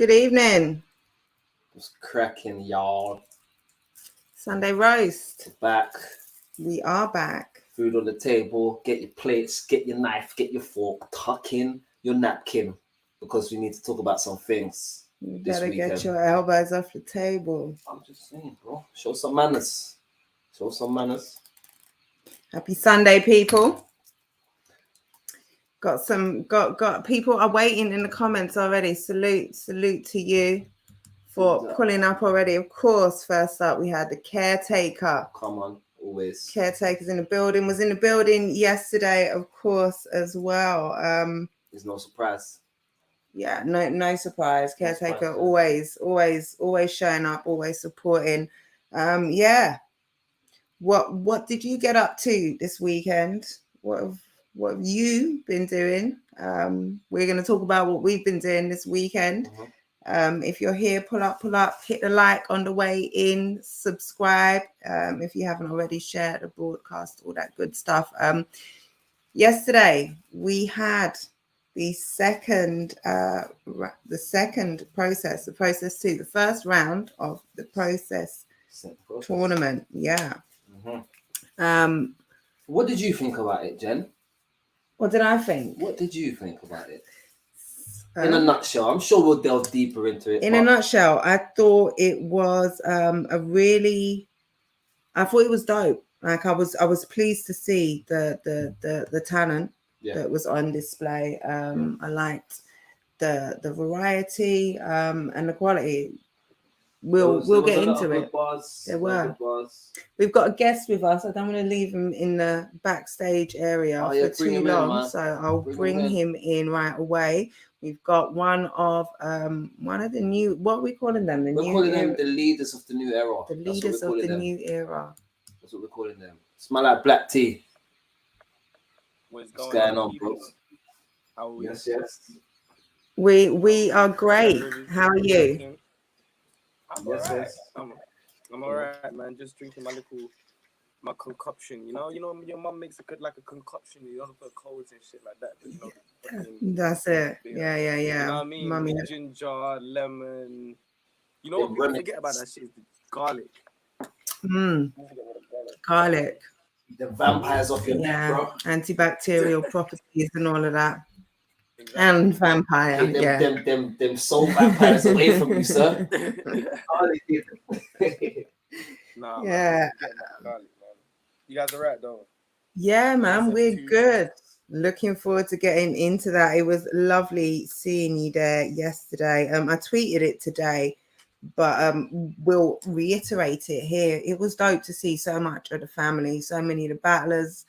Good evening. What's cracking, y'all? Sunday roast. Back. We are back. Food on the table. Get your plates, get your knife, get your fork, tuck in your napkin because we need to talk about some things. You this better weekend. get your elbows off the table. I'm just saying, bro. Show some manners. Show some manners. Happy Sunday, people. Got people are waiting in the comments already. Salute to you for pulling up already. Of course, first up we had the caretaker. Come on, always. Caretaker's in the building. Was in the building yesterday, of course, as well. There's no surprise. Yeah, no surprise. Caretaker No surprise, always showing up, always supporting. Yeah. What did you get up to this weekend? What have you been doing? We're going to talk about what we've been doing this weekend. Mm-hmm. If you're here, pull up, hit the like on the way in, subscribe. If you haven't already, shared the broadcast, all that good stuff. Yesterday we had the second process, the process 2, the first round of the process tournament. Yeah. Mm-hmm. What did you think about it, Jen? What did I think? What did you think about it? In a nutshell, I'm sure we'll delve deeper into it. In a nutshell, I thought it was I thought it was dope. Like I was pleased to see the talent that was on display. I liked the variety and the quality. We'll get into it. There were. We've got a guest with us. I don't want to leave him in the backstage area for too long, so I'll bring him in right away. We've got one of the new. What are we calling them? We're calling them the leaders of the new era. The leaders of the new era. That's what we're calling them. Smell like black tea. What's going on, bro? How are we? Yes. We are great. How are you? I'm alright. I'm alright, man. Just drinking my concoction. You know, your mum makes a concoction. You don't put cloves and shit like that. But, that's it. Yeah. You know what I mean? Mummy. Ginger, lemon. You know what people forget about that shit is the garlic. Garlic. The vampires off your neck, bro. Antibacterial properties and all of that. Exactly. And vampire. Them soul vampires away from you, sir. Nah, yeah. Man. You guys are right, though. Yeah, man, we're good. Looking forward to getting into that. It was lovely seeing you there yesterday. I tweeted it today, but we'll reiterate it here. It was dope to see so much of the family, so many of the battlers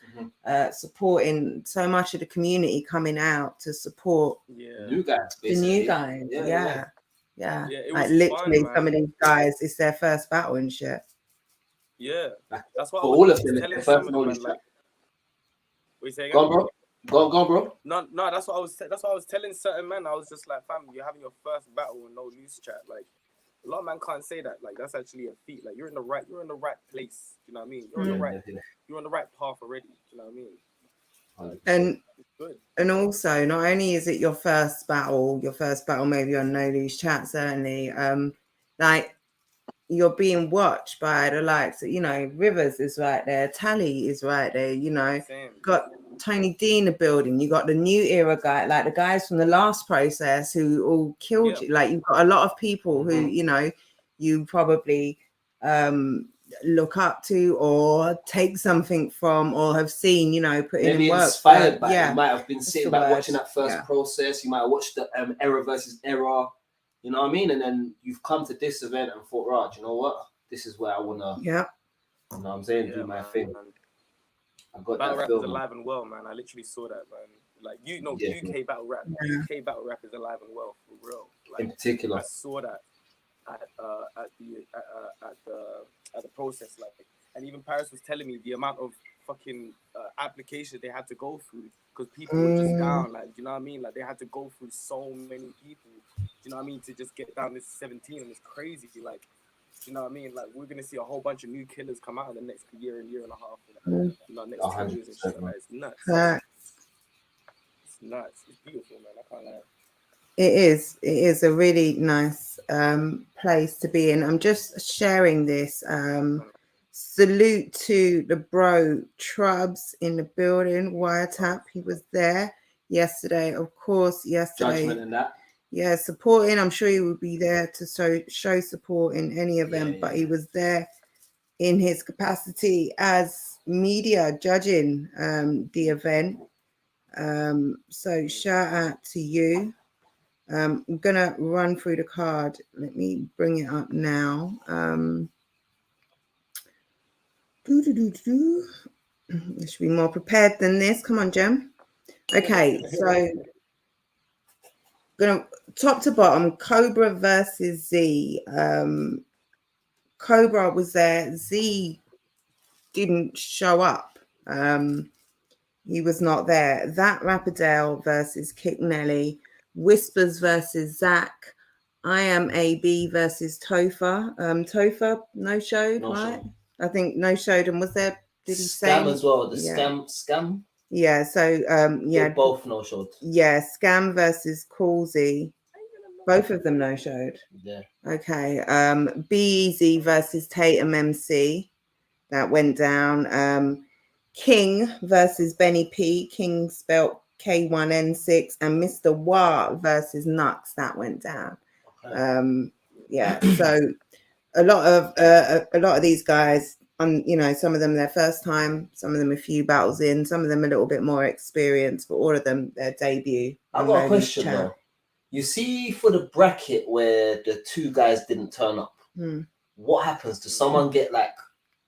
supporting, so much of the community coming out to support the new guys. The new guys, yeah. Like literally, fun, some of these guys, it's their first battle and shit. Yeah, that's what all of them. Their first knowledge. What you say again? Go on, bro. Go on, bro. No, that's what I was telling certain men. I was just like, fam, you're having your first battle with no loose chat. Like, a lot of men can't say that. Like, that's actually a feat. Like, you're in the right place. You know what I mean? You're on the right path already. You know what I mean? And also, not only is it your first battle maybe on No Loose Chat, certainly, like you're being watched by the likes of, Rivers is right there, Tally is right there, got Tony D in the building, you got the new era guy, like the guys from the last process who all killed you. Like, you've got a lot of people who, you probably look up to or take something from or have seen, put in work. Inspired by it. You might have been sitting back watching that first process. You might have watched the era versus era. You know what I mean? And then you've come to this event and thought, right, you know what? This is where I wanna. Yeah. You know what I'm saying? Do my thing. I got battle that rap film. is alive and well, man. I literally saw that, man. Like, UK battle rap. UK battle rap is alive and well for real. Like, in particular, I saw that at the process, like, and even Paris was telling me the amount of fucking applications they had to go through because people were just down, like, you know what I mean? Like, they had to go through so many people, you know what I mean, to just get down this 17, and it's crazy, like, you know what I mean? Like, we're gonna see a whole bunch of new killers come out in the next year and a half, next 2 years and shit. Like, it's nuts. It's nuts. It's beautiful, man. I can't lie. It is a really nice place to be in. I'm just sharing this. Salute to the bro Trubs in the building. Wiretap, he was there yesterday. Of course, yesterday. Judgment in that. Yeah, supporting. I'm sure he would be there to show support in any event, but he was there in his capacity as media judging the event. So shout out to you. I'm gonna run through the card. Let me bring it up now. I should be more prepared than this. Come on, Jem. Okay, so gonna top to bottom, Cobra versus Z. Cobra was there. Z didn't show up. He was not there. That Rapiddale versus Kick Nelly. Whispers versus Zach. I Am AB versus Topher. Topher no showed, No right? show. I think no showed. And was there? Did he Scam say as well? The yeah. scam. Yeah. So yeah, they both no showed. Yeah, Scam versus Coolsey. Both of them no showed. Yeah. Okay. Be Easy versus Tatum MC. That went down. King versus Benny P. King spelt K1N6, and Mr. Wah versus Nux. That went down. Okay. Yeah. So a lot of these guys, some of them their first time, some of them a few battles in, some of them a little bit more experienced, but all of them their debut. I've got a question though. You see, for the bracket where the two guys didn't turn up, what happens? Does someone get like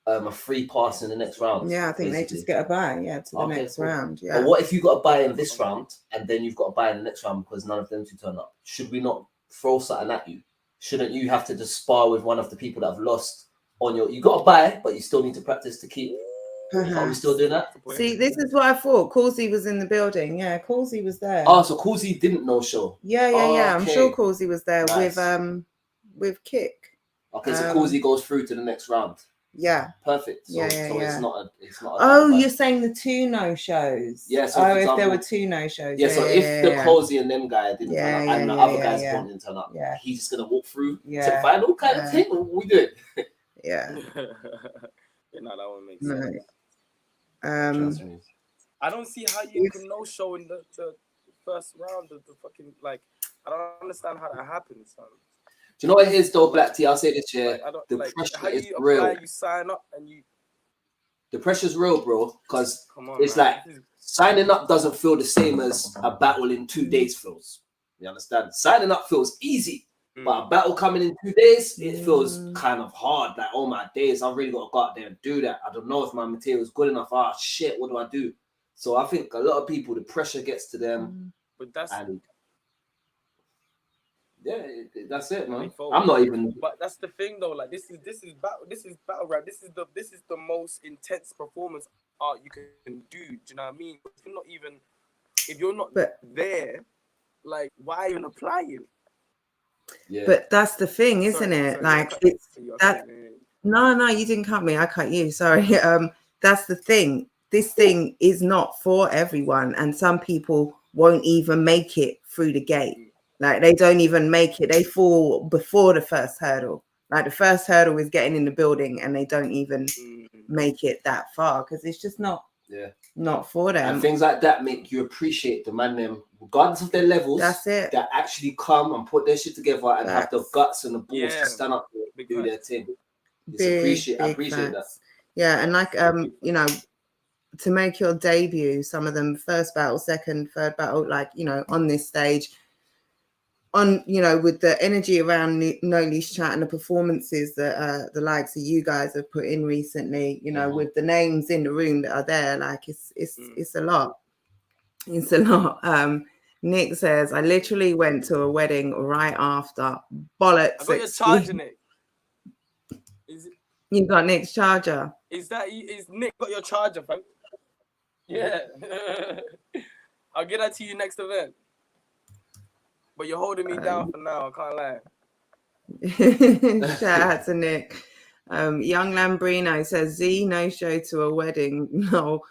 a free pass in the next round? Yeah, I think they just get a bye, to the next round. Yeah. But what if you got a bye in this round and then you've got a bye in the next round because none of them two turn up? Should we not throw something at you? Shouldn't you have to just spar with one of the people that have lost on your? You got a bye, but you still need to practice to keep. Are we still doing that? See, this is what I thought. Coolsey was in the building. Yeah, Coolsey was there. Oh, so Coolsey didn't no show. Yeah. I'm sure Coolsey was there with Kick. Okay, so Coolsey goes through to the next round. Yeah. Perfect. So, it's not. You're saying the two no shows. Yeah. So if there were two no shows. Yeah. So if the Coolsey and them guy didn't turn up, and the other guys didn't turn up, he's just gonna walk through to the final kind of thing. What we do it. Yeah. No, that one makes sense. I don't see how you can no show in the first round of the fucking I don't understand how that happens, son. Do you know what it is though, Black T? I'll say this year. The pressure is real. You sign up and you. The pressure's real, bro. Because it's like signing up doesn't feel the same as a battle in 2 days feels. You understand? Signing up feels easy, but a battle coming in 2 days, it feels kind of hard. Like, oh my days, I've really got to go out there and do that. I don't know if my material is good enough. Ah, shit, what do I do? So I think a lot of people, the pressure gets to them. But that's. Yeah, that's it, man. I'm not even. But that's the thing, though. Like this is battle rap. This is the most intense performance art you can do. Do you know what I mean? If you're not there, like why even applying? Yeah. But that's the thing, isn't it? Like it's that. No, you didn't cut me. I cut you. Sorry. That's the thing. This thing is not for everyone, and some people won't even make it through the gate. Like they don't even make it. They fall before the first hurdle. Like the first hurdle is getting in the building, and they don't even make it that far because it's just not for them. And things like that make you appreciate the man them, regardless of their levels. That's it. That actually come and put their shit together and have the guts and the balls to stand up and do their thing. I appreciate that. Yeah, and like to make your debut, some of them first battle, second, third battle, like on this stage. With the energy around No Leash Chat and the performances that the likes of you guys have put in recently, with the names in the room that are there, like it's a lot. It's a lot. Nick says, I literally went to a wedding right after. Bollocks. I got your charger, Nick. You got Nick's charger. Is Nick got your charger, fam? Yeah. I'll get that to you next event. But you're holding me down for now. I can't lie. Shout out to Nick. Young Lambrino says Z no show to a wedding. No,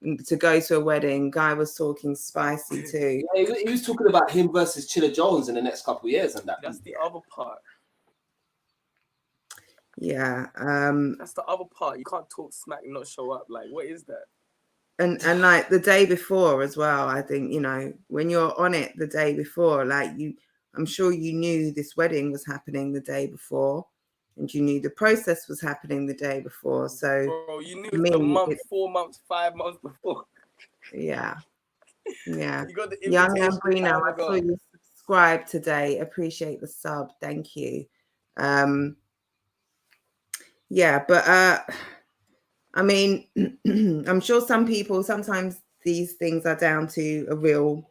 to go to a wedding. Guy was talking spicy too. Yeah, he was talking about him versus Chilla Jones in the next couple of years, and That's the other part. Yeah. That's the other part. You can't talk smack and not show up. Like, what is that? And like the day before as well, I think, you know, when you're on it the day before, like I'm sure you knew this wedding was happening the day before, and you knew the process was happening the day before. So, bro, you knew a month, 4 months, 5 months before. Yeah. Yeah. You got the Young invitation. Ambrino, I saw you subscribe today. Appreciate the sub. Thank you. Yeah, but I mean, I'm sure some people, sometimes these things are down to a real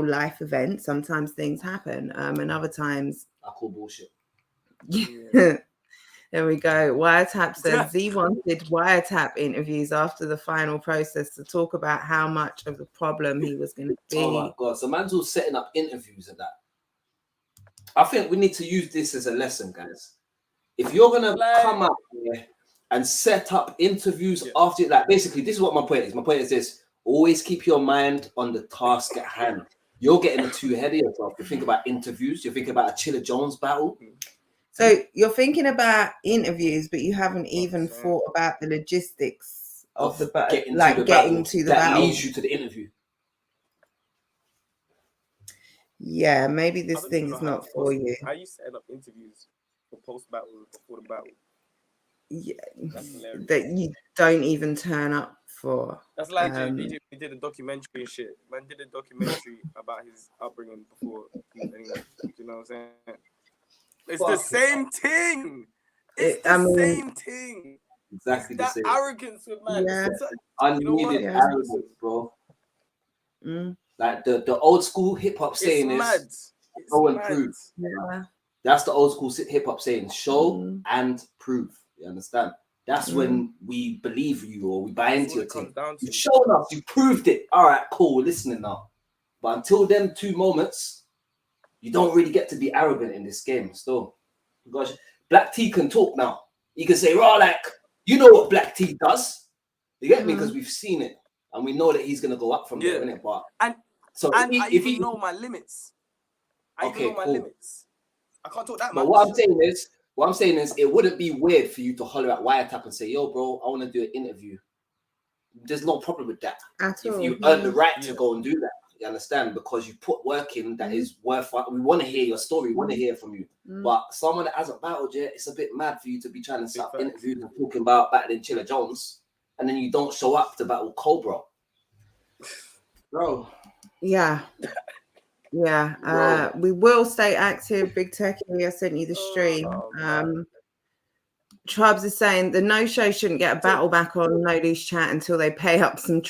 life event. Sometimes things happen, and other times I call bullshit. Yeah. There we go. Wiretap says Z wanted Wiretap interviews after the final process to talk about how much of the problem he was going to be. Oh my God. So man's all setting up interviews and that. I think we need to use this as a lesson, guys. If you're going to come up here and set up interviews after, like, basically, this is what my point is. My point is this: always keep your mind on the task at hand. You're getting too ahead of yourself. You think about interviews. You think about a Chilla Jones battle. So you're thinking about interviews, but you haven't even thought about the logistics of the battle, getting to the battle. That leads you to the interview. Yeah, maybe this thing is not for you. How you set up interviews for post battle, before the battle? Yeah, that you don't even turn up for. That's like BJ did a documentary and shit. Man did a documentary about his upbringing before he was anyone. You know what I'm saying? It's the same thing. It's the same thing. Exactly the same. That arrogance with man. Yeah. Unneeded arrogance, bro. Like the old school hip hop saying is show and prove. Yeah. That's the old school hip hop saying, show and prove. You understand? That's when we believe you or we buy into your thing. You've shown us, you proved it. All right, cool, we're listening now. But until them 2 moments, you don't really get to be arrogant in this game still. Gosh, Black T can talk now. He can say, raw, like, you know what Black T does. You get me? Because we've seen it. And we know that he's going to go up from there, innit? But I even know my limits. I even know my limits. I can't talk that much. But what I'm saying is, it wouldn't be weird for you to holler at Wiretap and say, yo, bro, I want to do an interview. There's no problem with that. If you earn the right to go and do that. You understand? Because you put work in that is worth. We want to hear your story. We want to hear from you. But someone that hasn't battled yet, it's a bit mad for you to be trying to set up interviews and talking about battling Chilla Jones, and then you don't show up to battle Cobra, bro. Yeah. Yeah. We will stay active. Big Techie, I sent you the stream. Trubs is saying the no show shouldn't get a battle back on No Loose Chat until they pay up some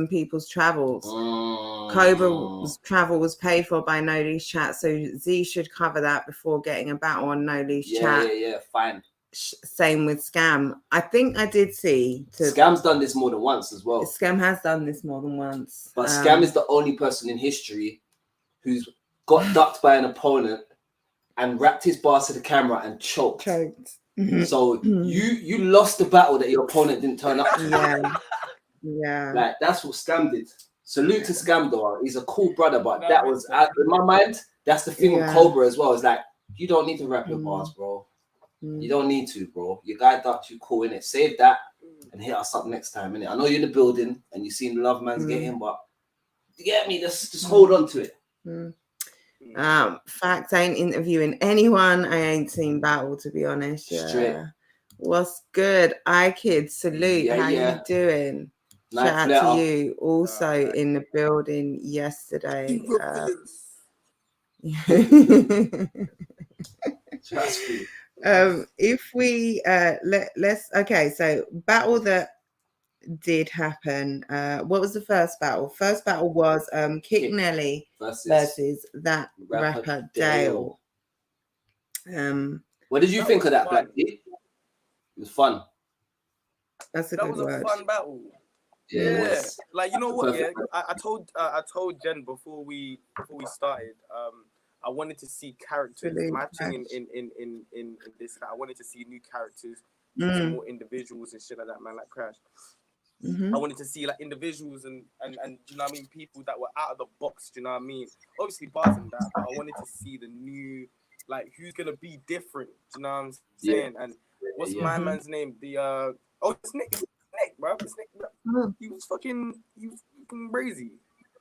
people's travels. Cobra's travel was paid for by No Loose Chat, so Z should cover that before getting a battle on No Loose Chat. Yeah, fine. Same with Scam. I think I did see. Scam's done this more than once as well. Scam has done this more than once. But Scam is the only person in history who's got ducked by an opponent and wrapped his bars to the camera and choked. So you lost the battle that your opponent didn't turn up to. Yeah. Like that's what Scam did. Salute to Scam though. He's a cool brother, but that was in my mind. That's the thing with Cobra as well. It's like you don't need to wrap your bars, bro. You don't need to, bro. Your guy ducked you, cool, innit? Save that and hit us up next time, innit? I know you're in the building and you've seen the Love Man's getting, but you get me? Just hold on to it. Fact, I ain't interviewing anyone. I ain't seen battle, to be honest. Straight. What's good? iKid, salute. How you doing? Shout out to you. Also in the building yesterday. If we let's okay, so battle that did happen. What was the first battle? First battle was Kick Nelly versus that rapper Dale. What did you think of that, Black D? It was fun. That's a good word. That was a fun battle. Yeah. Like, you know what? Yeah, I told Jen before we started. I wanted to see characters matching in this. I wanted to see new characters, some more individuals and shit like that, man. Like Crash. Mhm. I wanted to see like individuals and do you know what I mean, people that were out of the box. Do you know what I mean? Obviously bars and that, but I wanted to see the new, like who's gonna be different. Do you know what I'm saying? And what's my Mhm. man's name? The it's Nick, bro. It's Nick, bro. Mhm. He was fucking crazy.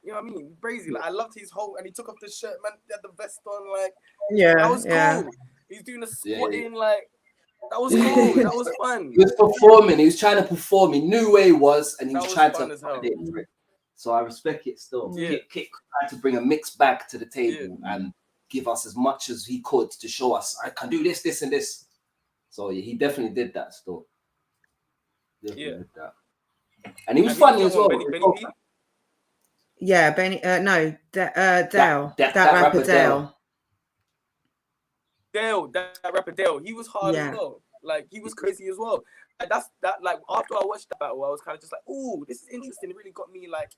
You know what I mean? Crazy. Like I loved his whole, and he took off the shirt, man. He had the vest on, like that was cool. He's doing the squatting, like that was cool. That was fun. He was performing. He was trying to perform. He knew where he was, and he was trying to accommodate for it. So I respect it still. Yeah. Kik tried to bring a mixed bag to the table and give us as much as he could to show us I can do this, this, and this. So he definitely did that still. Definitely did that. And he was funny as well. Benny P? Yeah, Benny. No, Dale. That rapper Dale. That rapper Dale. He was hard as well. Like he was crazy as well. Like, that's that. Like after I watched that battle, I was kind of just like, "Ooh, this is interesting." It really got me like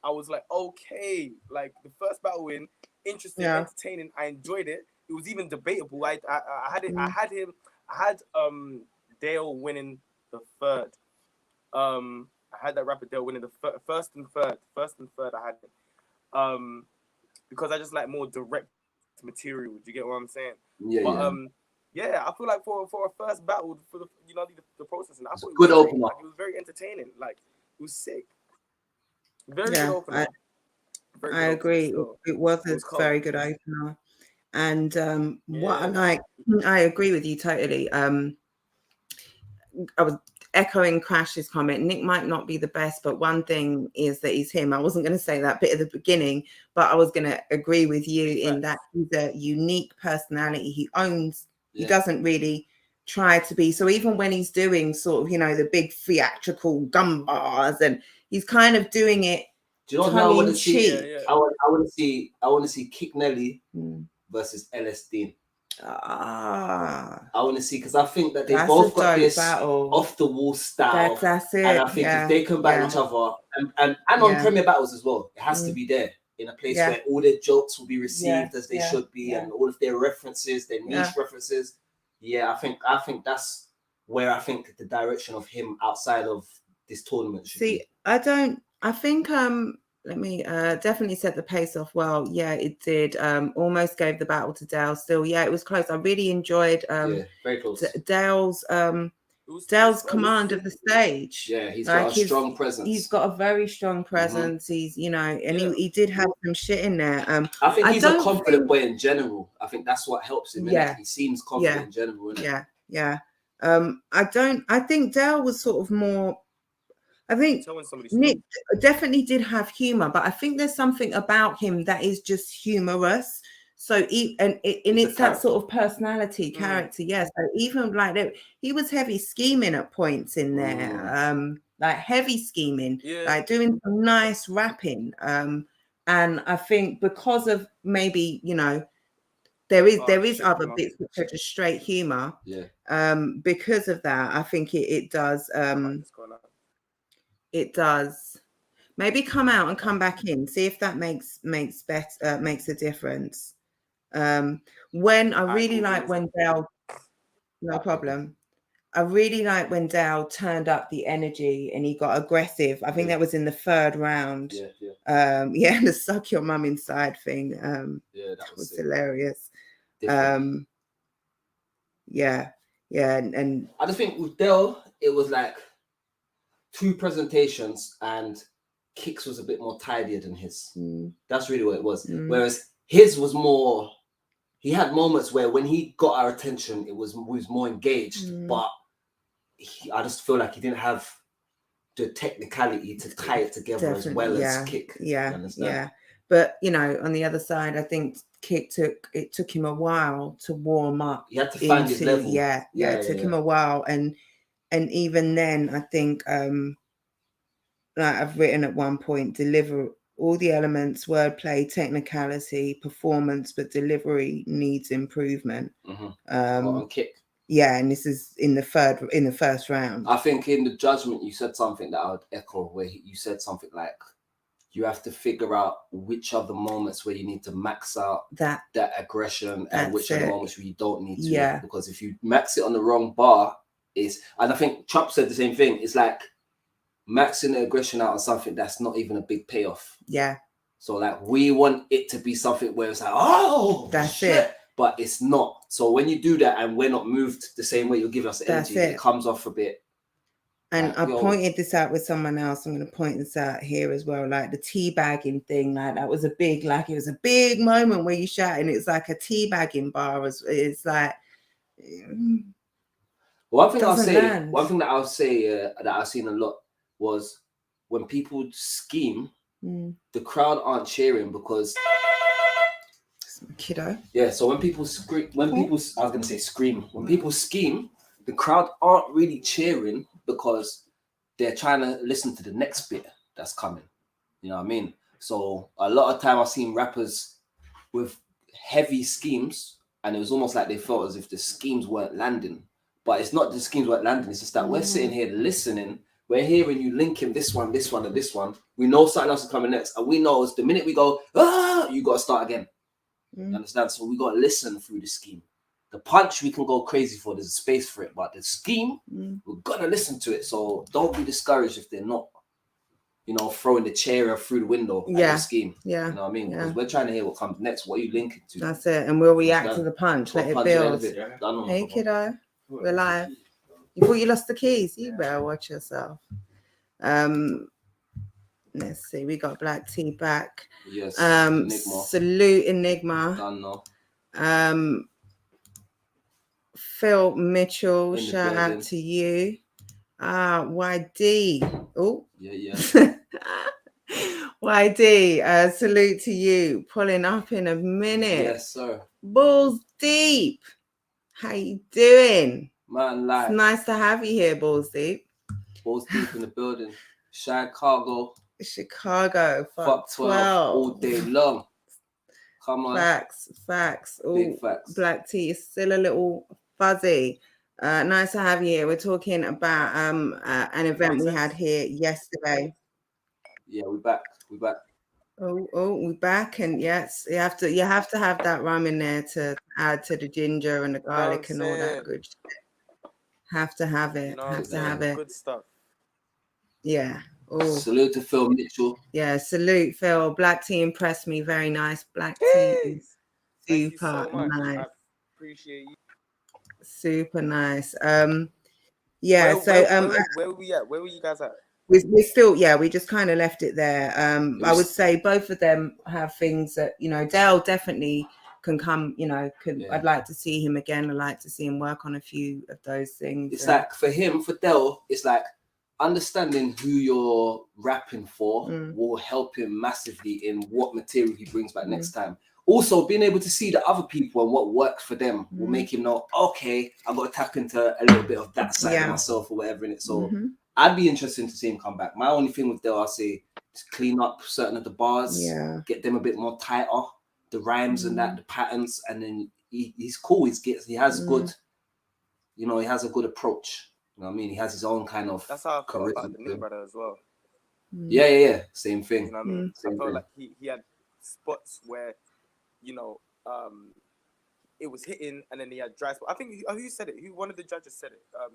I was like, "Okay." Like the first battle win, interesting, entertaining. I enjoyed it. It was even debatable. I had it. I had Dale winning the third. I had that rapper Dale winning the first and third. I had it. Because I just like more direct material. Do you get what I'm saying? Yeah, I feel like for a first battle, for the processing, I thought it was good opener. Like, it was very entertaining. Like it was sick. Very good opener. I agree. It was a very good opener. And what I like, I agree with you totally. I was echoing Crash's comment. Nick might not be the best, but one thing is that he's him. I wasn't going to say that bit at the beginning, but I was going to agree with you in that he's a unique personality. He owns. He doesn't really try to be. So even when he's doing sort of, the big theatrical gun bars, and he's kind of doing it. Do you know what I want to see? I want to see Kick Nelly versus LS Dean. I want to see, because I think that they both got this off the wall style. That's it. And I think if they can battle each other, and on Premier Battles as well, it has to be there in a place where all their jokes will be received as they should be, and all of their references, their niche references. I think that's where I think the direction of him outside of this tournament should be. I think let me definitely set the pace off well. Yeah, it did. Almost gave the battle to Dale. Still, it was close. I really enjoyed very close. Dale's command of the stage. Yeah, he's got a strong presence. He's got a very strong presence. He's and he did have some shit in there. I think he's a confident boy in general. I think that's what helps him. He seems confident in general. I think Dale was sort of more. I think Nick definitely did have humor, but I think there's something about him that is just humorous. So it's that sort of personality, character. Yeah. So even like that, he was heavy scheming at points in there, like heavy scheming, like doing some nice rapping. And I think because of maybe there is other bits which are just straight humor. Because of that, I think it does. It does. Maybe come out and come back in. See if that makes a difference. When I really like when Dale, no problem. I really like when Dale turned up the energy and he got aggressive. I think that was in the third round. And the suck your mum inside thing. That was hilarious. And I just think with Dale, it was like 2 presentations and Kicks was a bit more tidier than his. That's really what it was. Whereas his was more, he had moments where when he got our attention, he was more engaged, but I just feel like he didn't have the technicality to tie it together as well as Kick. But on the other side, I think Kick took him a while to warm up. He had to find his level. It took him a while, and even then, I think, like I've written at one point, deliver all the elements, wordplay, technicality, performance, but delivery needs improvement. On Kick. And this is in the first round. I think in the judgment, you said something that I would echo, where you said something like, you have to figure out which are the moments where you need to max out that aggression and which are the moments where you don't need to. Because if you max it on the wrong bar, and I think Chop said the same thing. It's like maxing the aggression out on something that's not even a big payoff. Yeah. So like we want it to be something where it's like, oh, that's shit. it. But it's not. So when you do that and we're not moved the same way, you'll give us the energy. It comes off a bit. And like, I pointed this out with someone else. I'm going to point this out here as well. Like the teabagging thing, like that was a big, like it was a big moment where you shout, and it's like a teabagging bar. It's like one thing that I'll say that I've seen a lot was when people scheme, the crowd aren't cheering because kiddo. Yeah, so when people scream, when people scheme, the crowd aren't really cheering because they're trying to listen to the next bit that's coming. You know what I mean? So a lot of time I've seen rappers with heavy schemes, and it was almost like they felt as if the schemes weren't landing. But it's not the schemes weren't landing, it's just that we're sitting here listening, we're hearing you linking this one, and this one. We know something else is coming next, and we know it's the minute we go, you got to start again. You understand? So we got to listen through the scheme. The punch we can go crazy for, there's a space for it, but the scheme, we're going to listen to it. So don't be discouraged if they're not, throwing the chair through the window at the scheme. Yeah. You know what I mean? Because we're trying to hear what comes next. What are you linking to? That's it. And we'll react to the punch. Let it build. Hey, kiddo. We're live. You thought you lost the keys? You better watch yourself. Let's see. We got Black T back. Yes. Salute Enigma. Done now. Phil Mitchell, shout out to you. YD. Oh. Yeah. YD, salute to you. Pulling up in a minute. Yes, sir. Balls Deep. How you doing? Man, like. It's nice to have you here, Balls Deep. Balls Deep in the building. Chicago. Fuck 12. All day long. Come on. Facts. Big facts. Black Tea is still a little fuzzy. Nice to have you here. We're talking about an event we had here yesterday. Yeah, we're back. We're back, and yes, you have to have that rum in there to add to the ginger and the garlic and all that good shit. Have to have it. Good stuff. Yeah. Salute to Phil Mitchell. Yeah, salute Phil. Black Tea impressed me. Very nice. Black Tea is super nice. I appreciate you. Super nice. Where were we at? Where were you guys at? We still, we just kind of left it there. I would say both of them have things that, Dale definitely can come, I'd like to see him again. I'd like to see him work on a few of those things. It's like for Dale, it's like understanding who you're rapping for will help him massively in what material he brings back next time. Also, being able to see the other people and what works for them will make him know, okay, I've got to tap into a little bit of that side of myself or whatever in it. So I'd be interested to see him come back. My only thing with Dale, I'll say, is clean up certain of the bars, get them a bit more tighter, the rhymes and that, the patterns, and then he's cool. He has good, he has a good approach. You know what I mean? He has his own kind of. That's how I felt about the new brother as well. Yeah. Same thing. You know what I mean? I felt like he had spots where, it was hitting, and then he had dry spots. I think who said it? One of the judges said it. I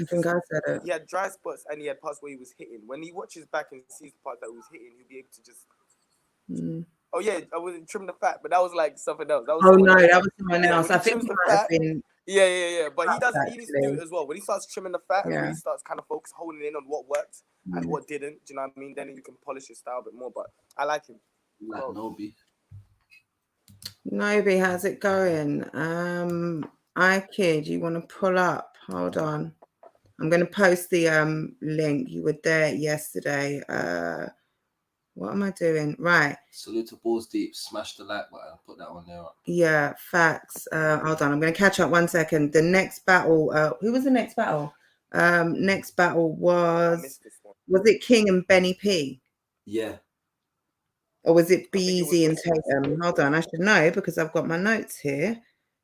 think I said it. He had dry spots, and he had parts where he was hitting. When he watches back and sees the part that he was hitting, he'll be able to just. Oh yeah, I wasn't trim the fat, but that was like something else. That was that was someone else. I think it might have been. Yeah. But he needs to do it as well. When he starts trimming the fat, and when he starts kind of honing in on what worked and what didn't, do you know what I mean? Then you can polish your style a bit more. But I like him. Like Nobi, how's it going? iKid, you want to pull up? Hold on. I'm going to post the link. You were there yesterday. What am I doing? Right. Salute to Balls Deep. Smash the like button. Put that one there. Yeah, facts. Hold on. I'm going to catch up 1 second. The next battle. Who was the next battle? Next battle was it King and Benny P? Yeah. Or was it Beezy and Tatum? Hold on, I should know because I've got my notes here.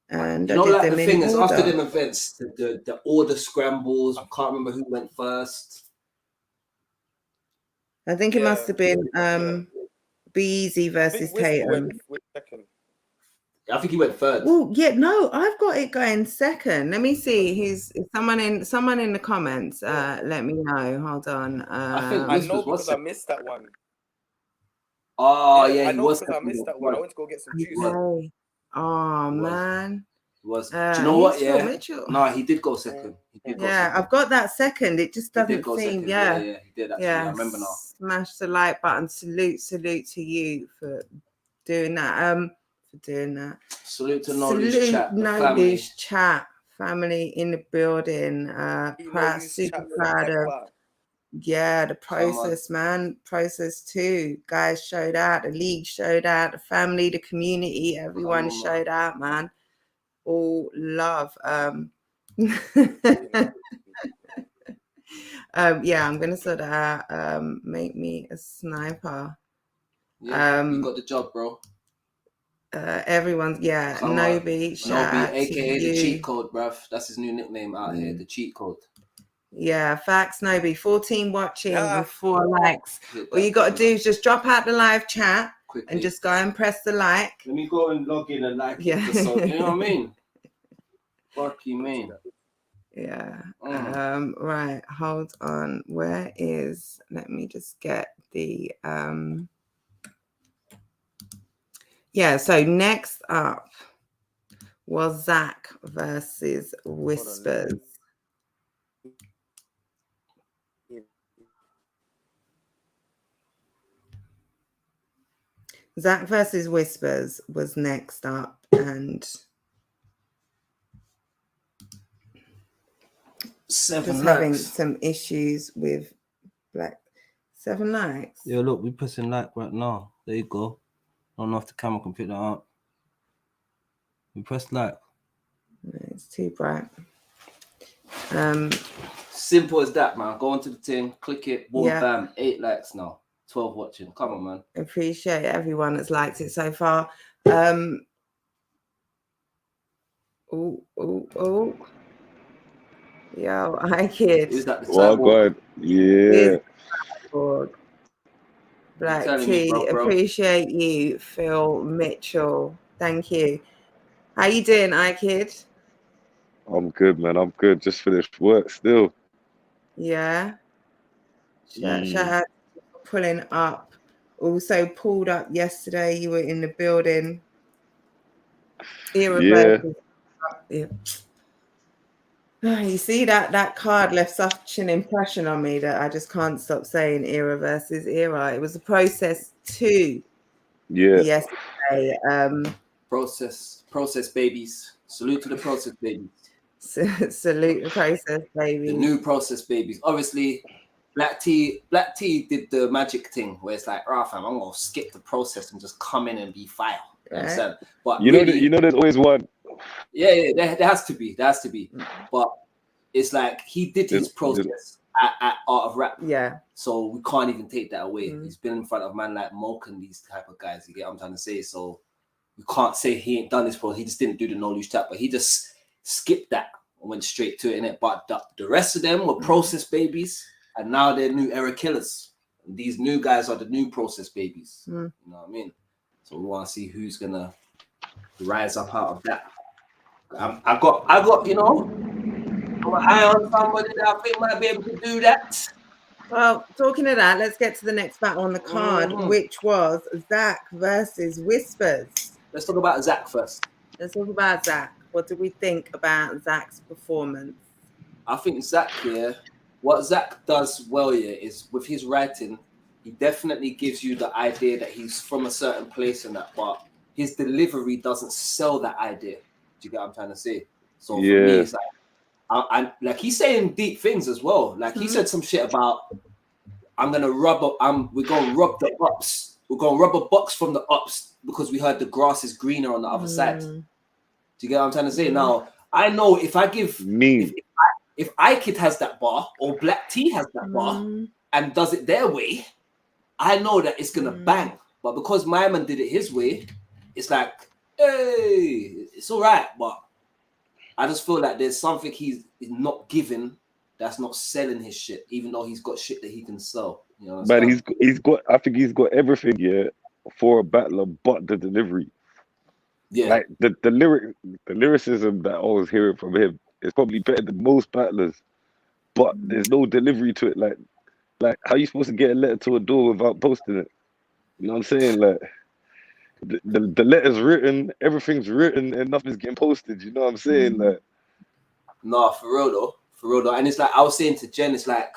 And the thing is, after them events, the order scrambles. I can't remember who went first. I think it must have been Beezy versus Tatum. I think he went third. Oh yeah, no, I've got it going second. Let me see. Who's someone in the comments? Let me know. Hold on. I think I know because I missed that one. Oh yeah, I he know was because I missed that one. I went to go get some juice. Okay. Oh man. Was do you know what? Yeah, Mitchell. no, he did go second. He did go second. I've got that second. It just doesn't seem. Second. Yeah, he did actually. I remember now. Smash the like button. Salute to you for doing that. Salute to Knowledge Chat. Knowledge Chat family in the building. Super proud of. Yeah, the process, man. Process too. Guys showed out. The league showed out. The family, the community, everyone showed out, man. All love. Yeah, I'm gonna sort out. Make me a sniper. Yeah, you got the job, bro. Everyone's Nobi, shout out aka to you. The cheat code, bruv. That's his new nickname out here, the cheat code. Yeah, facts, Nobi. 14 watching with 4 likes. All you gotta do is just drop out the live chat quickly and just go and press the like. Let me go and log in and like it. So, you know what I mean? Fuck you, man. Yeah. Right, hold on. Where is? Let me just get the Yeah, so next up was Zach versus Whispers. Zach versus Whispers was next up, and 7 likes. Having some issues with Black. 7 likes. Yeah, look, we're pressing like right now. There you go. I don't know if the camera can pick that up. We press like. It's too bright. Simple as that, man. Go onto the thing, click it, boom, bam. 8 likes now. 12 watching. Come on, man. Appreciate everyone that's liked it so far. Yo, hi kid. Is that the well, God, yeah. Black T, appreciate you, Phil Mitchell. Thank you. How you doing, kid? I'm good, man. I'm good. Just finished work still. Yeah. Shout out for pulling up. Also pulled up yesterday. You were in the building. Yeah. You see that card left such an impression on me that I just can't stop saying era versus era. It was a process too. Yeah. Yesterday. Process babies. Salute to the process babies. Salute the process babies. The new process babies. Obviously, Black T did the magic thing where it's like, fam, I'm gonna skip the process and just come in and be fire. You understand? But you know, there's always one. Yeah, there has to be. But it's like he did his process at Art of Rap. Yeah. So we can't even take that away. He's been in front of man like Moke and these type of guys. You get what I'm trying to say? So we can't say he ain't done this process. He just didn't do the knowledge tap, but he just skipped that and went straight to it, innit? But the rest of them were process babies, and now they're new era killers. And these new guys are the new process babies. You know what I mean? So we want to see who's gonna rise up out of that. I got, you know, I'm high on somebody that I think might be able to do that. Well, talking of that, let's get to the next battle on the card, which was Zach versus Whispers. Let's talk about Zach first. Let's talk about Zach. What do we think about Zach's performance? I think Zach here, what Zach does well here is with his writing, he definitely gives you the idea that he's from a certain place and that, but his delivery doesn't sell that idea. Do you get what I'm trying to say? So for me, it's like, I like he's saying deep things as well. Like he said some shit about, we're gonna rob the ups. We're gonna rob a box from the ups because we heard the grass is greener on the other side. Do you get what I'm trying to say? Now I know if I give if iKid has that bar or Black T has that bar and does it their way, I know that it's gonna bang. But because my man did it his way, it's like, hey, it's all right. But I just feel like there's something he's not giving that's not selling his shit, even though he's got shit that he can sell. You know, but he's got. I think he's got everything, for a battler, but the delivery. Yeah. Like the lyricism that I was hearing from him is probably better than most battlers, but there's no delivery to it. Like how you supposed to get a letter to a door without posting it? You know what I'm saying? Like the letter's written, everything's written, and nothing's getting posted. You know what I'm saying? Like, nah, for real though. And it's like I was saying to Jen, it's like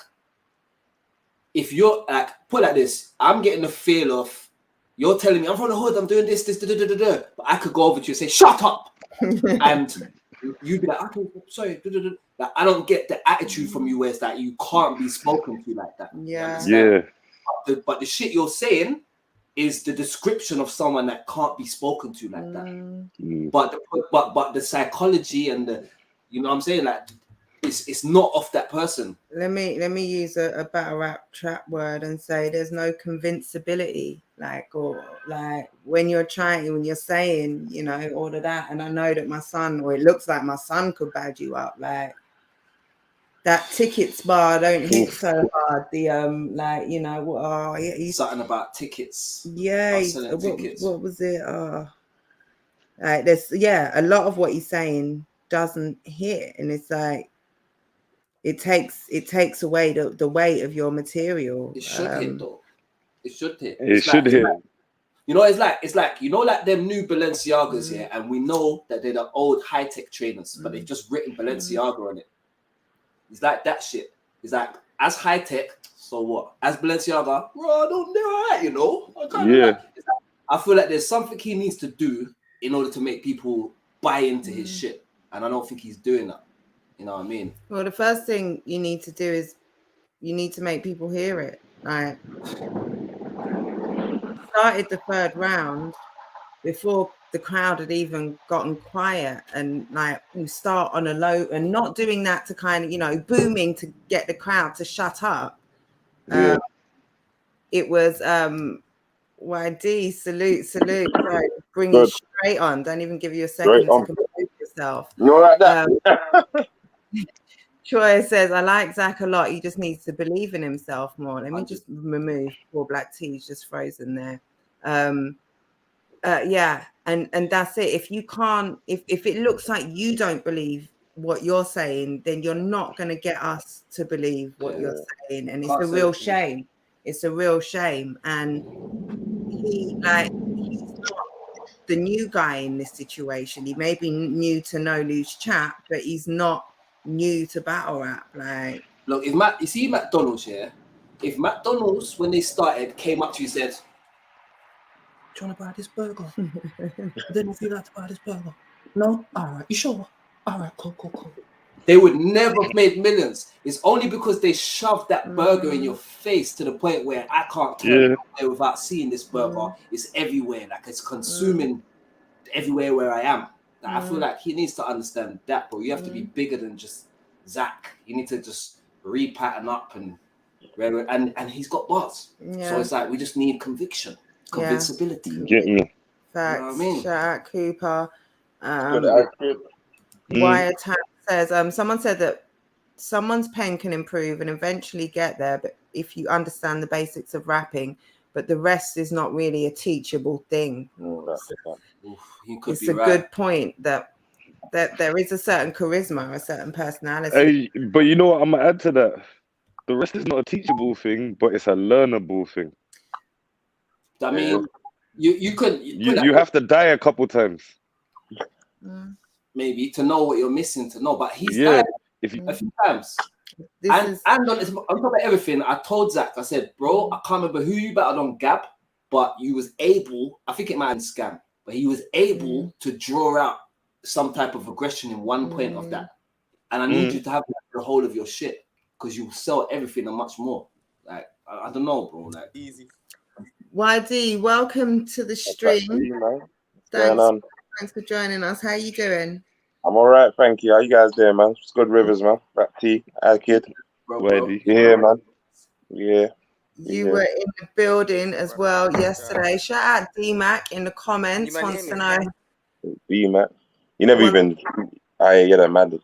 if you're like put like this, I'm getting the feel of you're telling me I'm from the hood, I'm doing this, but I could go over to you and say, shut up. And you'd be like, okay, sorry. Like, I don't get the attitude from you where it's like you can't be spoken to like that. Yeah. yeah, But the shit you're saying is the description of someone that can't be spoken to like that. Mm. But the psychology and the, you know what I'm saying, like it's not off that person. Let me use a battle rap trap word and say there's no convincibility, or when you're saying, you know, all of that, and I know that my son, or it looks like my son could bag you up, like that tickets bar don't hit so hard. The you know, he's Something about tickets. Yeah, tickets. What was it? Like there's a lot of what he's saying doesn't hit, and it's like it takes away the weight of your material. It should hit though. It should hit. It should hit. You know, it's like you know, like them new Balenciagas, yeah, and we know that they're the old high-tech trainers, but they've just written Balenciaga on it. It's like that shit. It's like as high-tech, so what? As Balenciaga, bro, they're alright, you know. I feel like there's something he needs to do in order to make people buy into his shit, and I don't think he's doing that. You know what I mean? Well, the first thing you need to do is you need to make people hear it. Like, started the third round before the crowd had even gotten quiet, and like you start on a low and not doing that to kind of, you know, booming to get the crowd to shut up. It was YD, salute. Right, bring you straight on. Don't even give you a second to compose yourself. You're like that. Troy says, I like Zach a lot. He just needs to believe in himself more. Let me just remove poor Black T. He's just frozen there. And that's it. If you can't, if it looks like you don't believe what you're saying, then you're not going to get us to believe what you're saying. And it's a real shame. It's a real shame. And he's not the new guy in this situation. He may be new to No Loose Chat, but he's not new to battle rap. Like, look, if you see McDonald's here, if McDonald's when they started came up to you and said, "Do you want to buy this burger?" Then if you like to buy this burger, no, all right, you sure? All right, cool. They would never have made millions. It's only because they shoved that burger in your face to the point where I can't turn away without seeing this burger. It's everywhere, like it's consuming everywhere where I am. Like, I feel like he needs to understand that, bro. You have to be bigger than just Zach. You need to just re-pattern up and he's got bars. So it's like we just need convincibility. Get me. Facts. You know what I mean? Shout out Cooper. Wiretap says, someone said that someone's pen can improve and eventually get there, but if you understand the basics of rapping, but the rest is not really a teachable thing. It's a good point that there is a certain charisma, a certain personality. Hey, but you know what? I'm gonna add to that. The rest is not a teachable thing, but it's a learnable thing. I mean, you have to die a couple times. Maybe to know what you're missing to know, but he's died a few times. On top of everything, I told Zach, I said, bro, I can't remember who you battled on Gab, but you was able, I think it might have been Scam, but he was able to draw out some type of aggression in one point of that. And I need you to have the whole of your shit because you sell everything and much more. Like, I don't know, bro. Like, easy. YD, welcome to the stream. Thanks for joining us. How you doing? I'm all right, thank you. How you guys doing, man? It's good rivers, man. Rap T, Kid. Yeah, man. Yeah. You were in the building as well yesterday. Shout out D-Mac in the comments. Wants to know. D-Mac. You never even. I get that mad.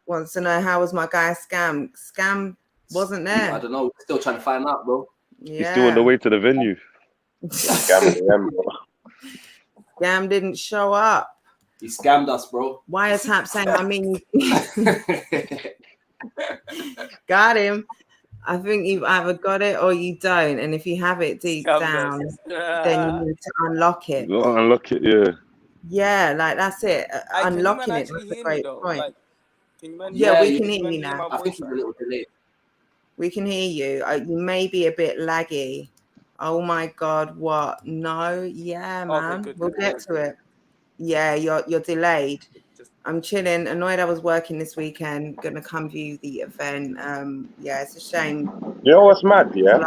Wants to know how was my guy Scam. Scam wasn't there. I don't know. Still trying to find out, bro. He's still on the way to the venue. Scam, bro. Scam didn't show up. He scammed us, bro. Why is Hap saying, I mean, got him. I think you've either got it or you don't. And if you have it deep down, then you need to unlock it. You gotta unlock it, yeah. Yeah, like that's it. Unlocking it. That's a great point. Like, yeah, we can hear you now. I think it's a little delayed. We can hear you. You may be a bit laggy. Oh my God, what? No, yeah, man. Okay, we'll get to it. Yeah, you're delayed. I'm chilling. Annoyed I was working this weekend. Gonna come view the event. Yeah, it's a shame. You know what's mad, yeah?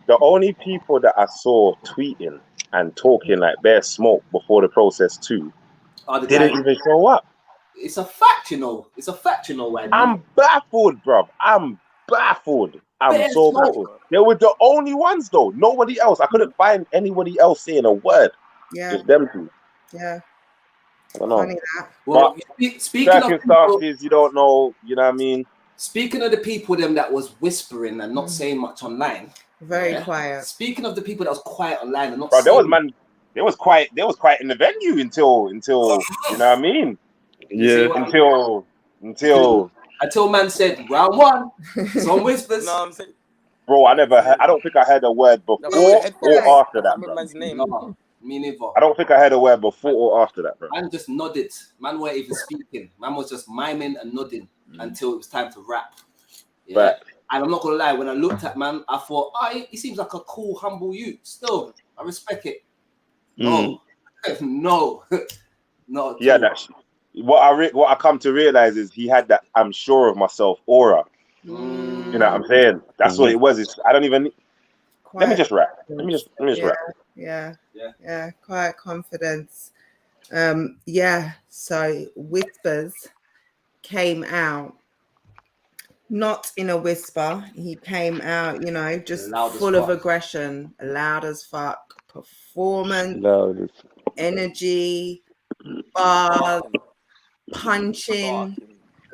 The only people that I saw tweeting and talking like bare smoke before the process too didn't even show up. It's a fact, you know. It's a fact, you know. Why? I'm baffled, bruv. I'm baffled. I'm so baffled. They were the only ones, though. Nobody else. I couldn't find anybody else saying a word. Yeah. Just them two. Yeah. I don't know. Funny that. Well, speaking of circumstances, you don't know. You know what I mean? Speaking of the people them that was whispering and not saying much online. Very quiet. Speaking of the people that was quiet online and not saying there was quiet in the venue until you know what I mean? Yeah. Until man said round one. Some whispers. No, I'm saying, bro, I don't think I heard a word before or after that. No, me neither. I don't think I heard a word before or after that, bro. Man just nodded. Man weren't even speaking. Man was just miming and nodding until it was time to rap. Yeah. Right. And I'm not gonna lie, when I looked at man, I thought, he seems like a cool, humble youth. Still, I respect it. No, no, not. Yeah, that. What I come to realize is he had that I'm sure of myself aura. You know what I'm saying? That's what it was. I don't even. Let me just rap. Let me just rap. Yeah. Quiet confidence. Yeah. So Whispers came out. Not in a whisper. He came out, you know, just full of aggression, loud as fuck, performance, energy, bars, punching,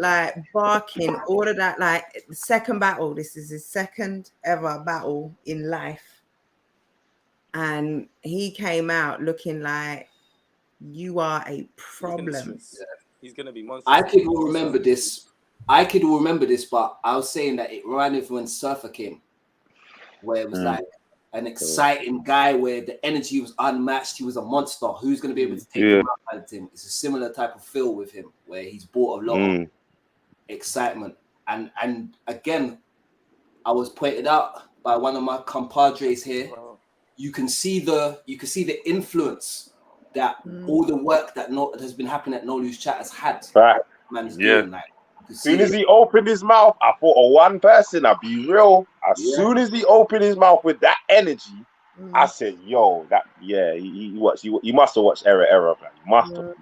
like barking, all of that. Like the second battle, this is his second ever battle in life. And he came out looking like you are a problem. He's gonna be monstrous. I could remember this. But I was saying that it reminded me of when Surfer came, where it was like an exciting guy where the energy was unmatched. He was a monster. Who's going to be able to take him out of him? It's a similar type of feel with him, where he's brought a lot of excitement. And again, I was pointed out by one of my compadres here. You can see the influence that all the work that has been happening at No Lose Chat has had. Right. Man's doing, like, as soon as he opened his mouth, I thought of one person. I'll be real. As soon as he opened his mouth with that energy, I said, "Yo, he must have watched Era, man. He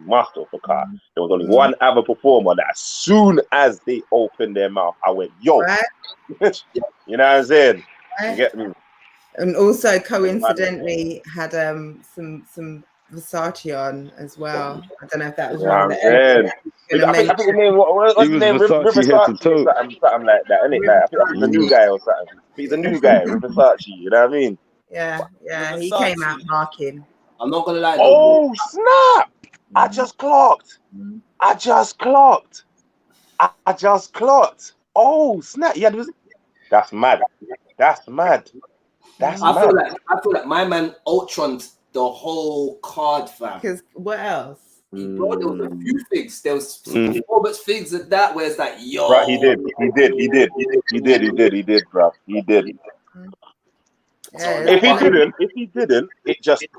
must have, because there was only one other performer that as soon as they opened their mouth, I went, yo, you know what I'm saying? You get me? And also coincidentally had some Versace on as well. I don't know if that was one of the. I think the name. What's the name? Versace, something like that. Isn't it? Like, I think that's the new guy or something. He's a new guy, Versace. You know what I mean? Yeah. He came out marking. I'm not gonna lie. Oh snap! I just clocked. Oh snap! Yeah, that's mad. I feel like my man Ultroned the whole card, fam. Because what else? Bro, there was a few things. There was performance things and that where it's like, yo. Right, he did, bro. He did. Yeah, if he didn't,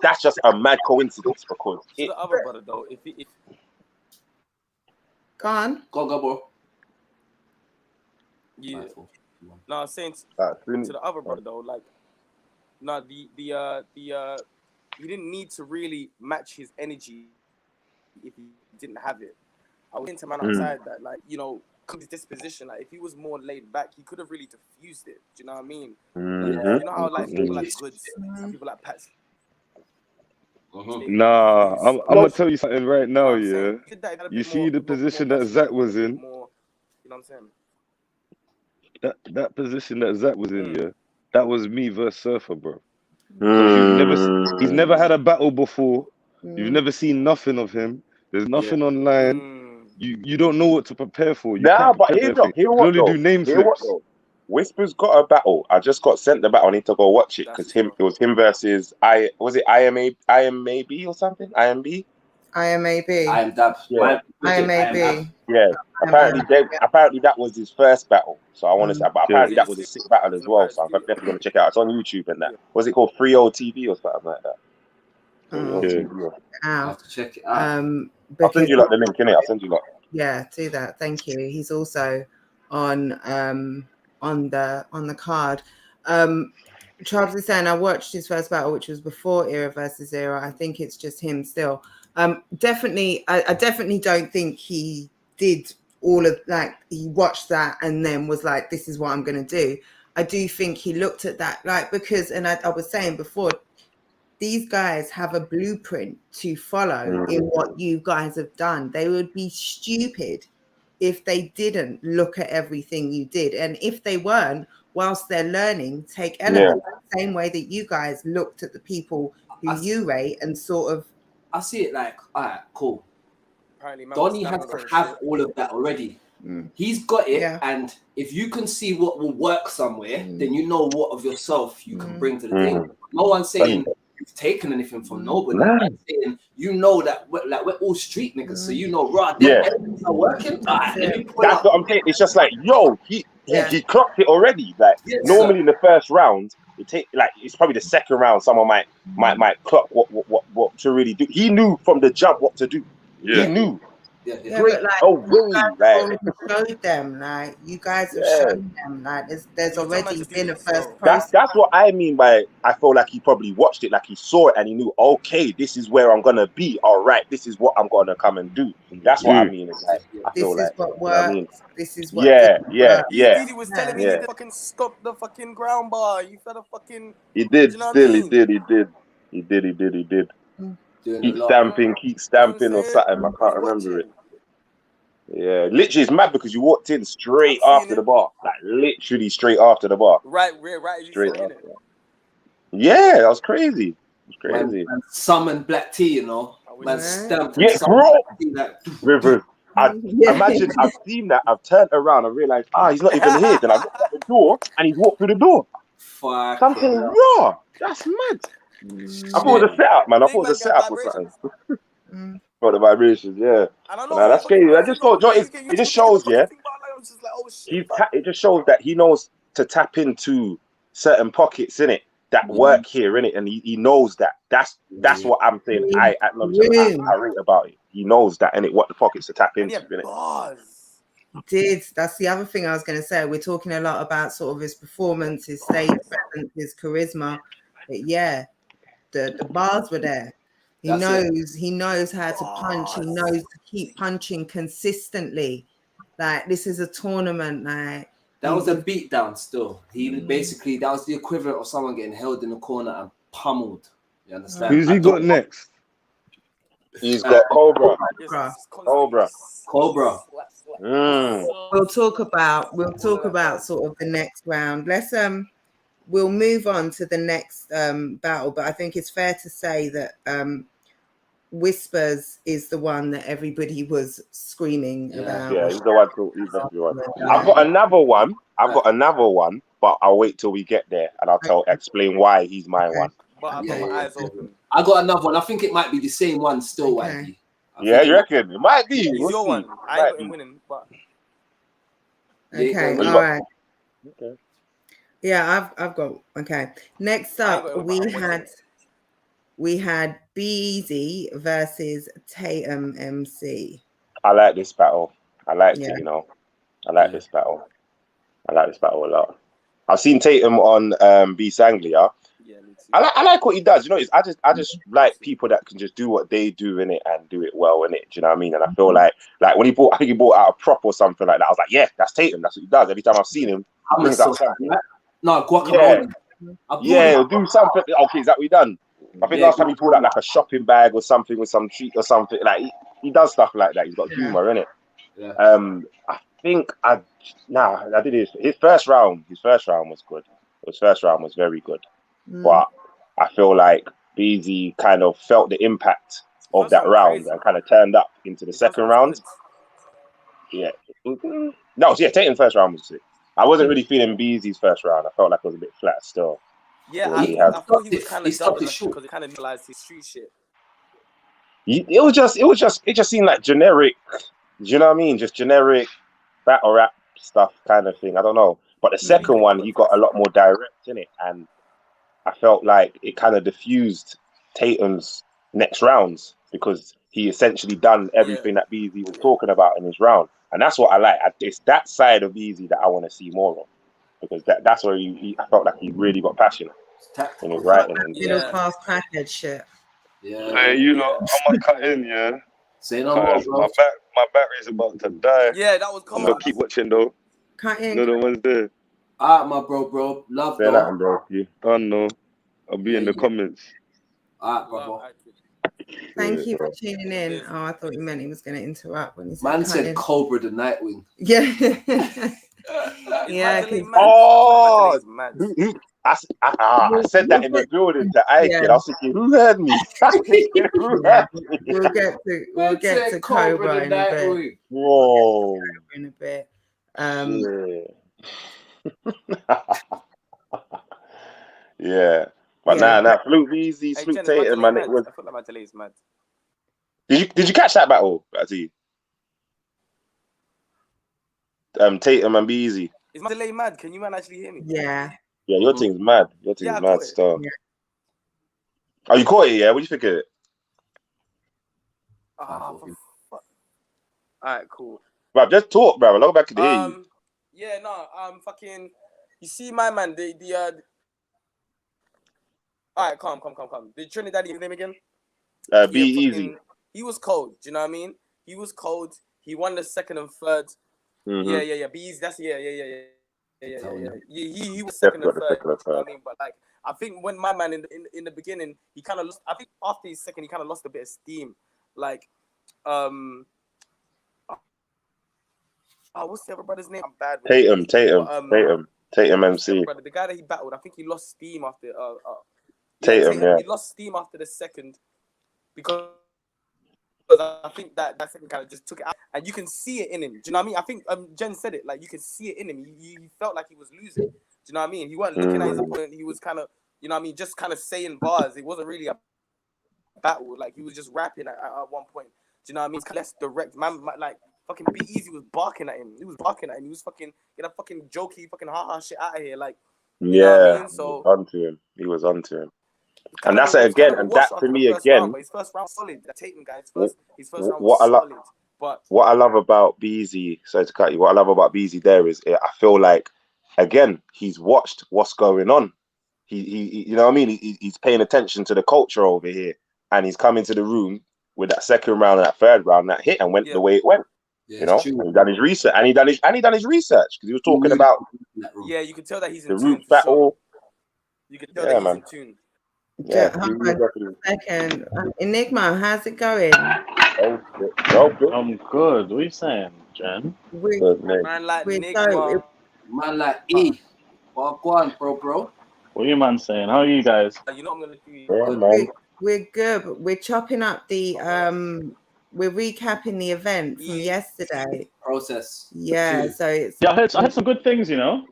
that's just a mad coincidence because the other brother though, if go on, bro. Yeah. No, I'm saying to the other brother though, like, no, the he didn't need to really match his energy if he didn't have it. I was saying to man outside that, like, you know, his disposition, like, if he was more laid back, he could have really diffused it. Do you know what I mean? Like, you know how, like, people like Goods, people like Pats. Nah, I'm gonna tell you something right now. Yeah, you see the position that Zach was in. You know what I'm saying? That position that Zach was in, yeah, that was me versus Surfer, bro. He's never had a battle before You've never seen nothing of him. There's nothing online. You don't know what to prepare for. You Nah, can't but prepare hear for anything. hear You what only though. do name Hear what flips. though. Whisper's got a battle. I just got sent the battle. I need to go watch it because it was him versus IMAB or something? IMB? IMAB. I am Dab. Yeah. IMAB. Yeah. Apparently that was his first battle. So I want to say, but apparently Yeah. that was a sick battle as well. So I'm definitely gonna check it out. It's on YouTube and that. Was it called 30 TV or something like that? 30 TV. I have to check it out. I'll send you like the link, innit? I'll send you like. Yeah, do that. Thank you. He's also on the card. Charles is saying I watched his first battle, which was before Era versus Era. I think it's just him still. Definitely, I definitely don't think he did all of like he watched that and then was like, this is what I'm gonna do. I do think he looked at that like because and I was saying before, these guys have a blueprint to follow in what you guys have done. They would be stupid if they didn't look at everything you did. And if they weren't, whilst they're learning, take elements the same way that you guys looked at the people who you rate and sort of. I see it like, all right, cool. Apparently, Donnie has to have all of that already. He's got it, and if you can see what will work somewhere, then you know what of yourself you can bring to the table. No one's saying you've taken anything from nobody. I'm saying you know that we're all street niggas, so you know, right? Everything's not working. That's what I'm saying. It's just like, yo, he clocked it already. Like normally in the first round, it's probably the second round. Someone might clock what to really do. He knew from the jump what to do. He knew. But like, showed them, like you guys have shown them, like there's already been a first process. That's what I mean by I feel like he probably watched it, like he saw it and he knew, okay, this is where I'm gonna be. All right, this is what I'm gonna come and do. That's what I mean. It's like I feel this like is what works. I mean, this is what. He was telling me to fucking stop the fucking ground bar. You felt a fucking. He did. You know Still, he did. He did. Keep stamping or something. I can't remember it. Yeah, literally, it's mad because you walked in straight after the bar, like literally straight after the bar. Right. Straight after. Yeah, that was crazy. Man, summon black tea, you know. Man, stamped. Yeah, bro. Rivers. Imagine I've seen that. I've turned around and realized, he's not even here. Then I looked at the door and he's walked through the door. Something raw. That's mad. I thought it was a setup, man. I thought it was a setup or something. For the vibrations, that's crazy. I just thought, it just shows, it just shows that he knows to tap into certain pockets in it that work here in it, and he knows that. That's what I'm saying. I rate about it. He knows that in it, what the pockets to tap into in it. That's the other thing I was going to say. We're talking a lot about sort of his performance, his stage presence, his charisma, but the bars were there. He knows how to punch. He knows to keep punching consistently. Like this is a tournament. Like that was a beatdown. Still, basically that was the equivalent of someone getting held in the corner and pummeled. You understand? Who's he got next? He's got Cobra. We'll talk about sort of the next round. Let's we'll move on to the next battle, but I think it's fair to say that Whispers is the one that everybody was screaming about. Yeah, he's the one. I've got another one, but I'll wait till we get there and I'll explain why he's my one. But I've got my eyes open. I got another one. I think it might be the same one still, YD. Yeah, you reckon? It might be. It's your one. I ain't been winning, but okay, all right. Okay. Yeah, I've got Next up, we had B-Eazy versus Tatum MC. I like this battle. I liked it, you know. I like this battle. I like this battle a lot. I've seen Tatum on B Sanglia. I like what he does. You know, I just like people that can just do what they do in it and do it well in it. Do you know what I mean? And I feel like when he bought, I think he bought out a prop or something like that. I was like, yeah, that's Tatum. That's what he does. Every time I've seen him, no, guacamole. Yeah, he'll do something. Okay, is that what he done? I think last time he pulled out like a shopping bag or something with some treat or something. Like he does stuff like that. He's got humor in it. Yeah. I think I did his first round. His first round was good. His first round was very good. But I feel like BZ kind of felt the impact of First that round was round crazy. and kind of turned up into the His first second round was round. Yeah. No, yeah, Tatum first round was sick. I wasn't really feeling Beasley's first round. I felt like it was a bit flat still. Yeah, Yeah, I he thought has- he was kind he of stopped dubbing it us short. because he kind of realized his street shit. It just seemed like generic. Do you know what I mean? Just generic battle rap stuff kind of thing. I don't know. But the second one, he got a lot more direct in it, and I felt like it kind of diffused Tatum's next rounds because he essentially done everything that Beasley was talking about in his round, and that's what I like. It's that side of Beasley that I want to see more of because that's where I felt like he really got passionate in his writing. And Middle class crackhead shit. Yeah. Hey, you know, I'm gonna cut in, yeah. Say no more, Cause bro. my battery's about to die. Yeah, that was I'm cold. gonna keep watching though. Cut in. No, the one's there. Alright, my bro. Love Say though. that, bro. You. Done, no. I'll be in the comments. Alright, brother. Thank you Yeah, for tuning in. Oh, I thought you meant he was going to interrupt when he said Man cut said in. Cobra the Nightwing. Yeah. Yeah, Oh, I said that in the building to Ike. Yeah. I was thinking, who heard me? Who heard me? We'll get to Cobra in a bit. Whoa. In a bit. Yeah. But nah, Fluke Easy, Hey, Fluke Jen, Tatum, man. It was. I feel like my delay is mad. Did you catch that battle, Azzy? Tatum and Beezy. Is my delay mad? Can you man actually hear me? Yeah. Yeah, your thing's mad. Your thing's I mad caught it. still. Yeah. Oh, you caught it, yeah? What do you think of it? All right, cool. Bruv, just talk, bruv. Log back to hear you. Yeah, no, fucking. You see, my man, All right, calm. The Trinidad, his name again? Be easy. He was cold. Do you know what I mean? He was cold. He won the second and third. Mm-hmm. Yeah. Be easy. That's yeah. He was second and third. You know what I mean? But like, I think when my man in the beginning, he kind of lost. I think after his second, he kind of lost a bit of steam. Like, what's the other brother's name? I'm bad with Tatum MC. Brother, the guy that he battled, I think he lost steam after. Tatum. He lost steam after the second because I think that second kind of just took it out, and you can see it in him. Do you know what I mean? I think Jen said it, like you can see it in him. He felt like he was losing. Do you know what I mean? He wasn't looking at his opponent. He was kind of, you know what I mean, just kind of saying bars. It wasn't really a battle. Like he was just rapping at one point. Do you know what I mean? It's less direct. Man, like fucking Be Easy was barking at him. He was barking at him. He was fucking get a fucking jokey, fucking haha shit out of here. Like, you know what I mean? So he was onto him. And that's it again, and that to me again. His first round solid. That Tatum guy, his first round what was solid. But what I love about Beezy, sorry to cut you. What I love about Beezy there is, I feel like, again, he's watched what's going on. He you know what I mean. He's paying attention to the culture over here, and he's come into the room with that second round and that third round that hit and went the way it went. Yeah, you know, and he done his research, and he done his research because he was talking about. Yeah, you can tell that he's in the tune. root battle. You can tell that he's in tune. Yeah, second. Enigma, how's it going? I'm good. What are you saying, Jen? Man like Enigma. Man like E. Walk on, bro. What are you man saying? How are you guys? You know I'm gonna do. We're good. But we're chopping up the we're recapping the event from yesterday. Process. Yeah, so it's I heard some good things, you know.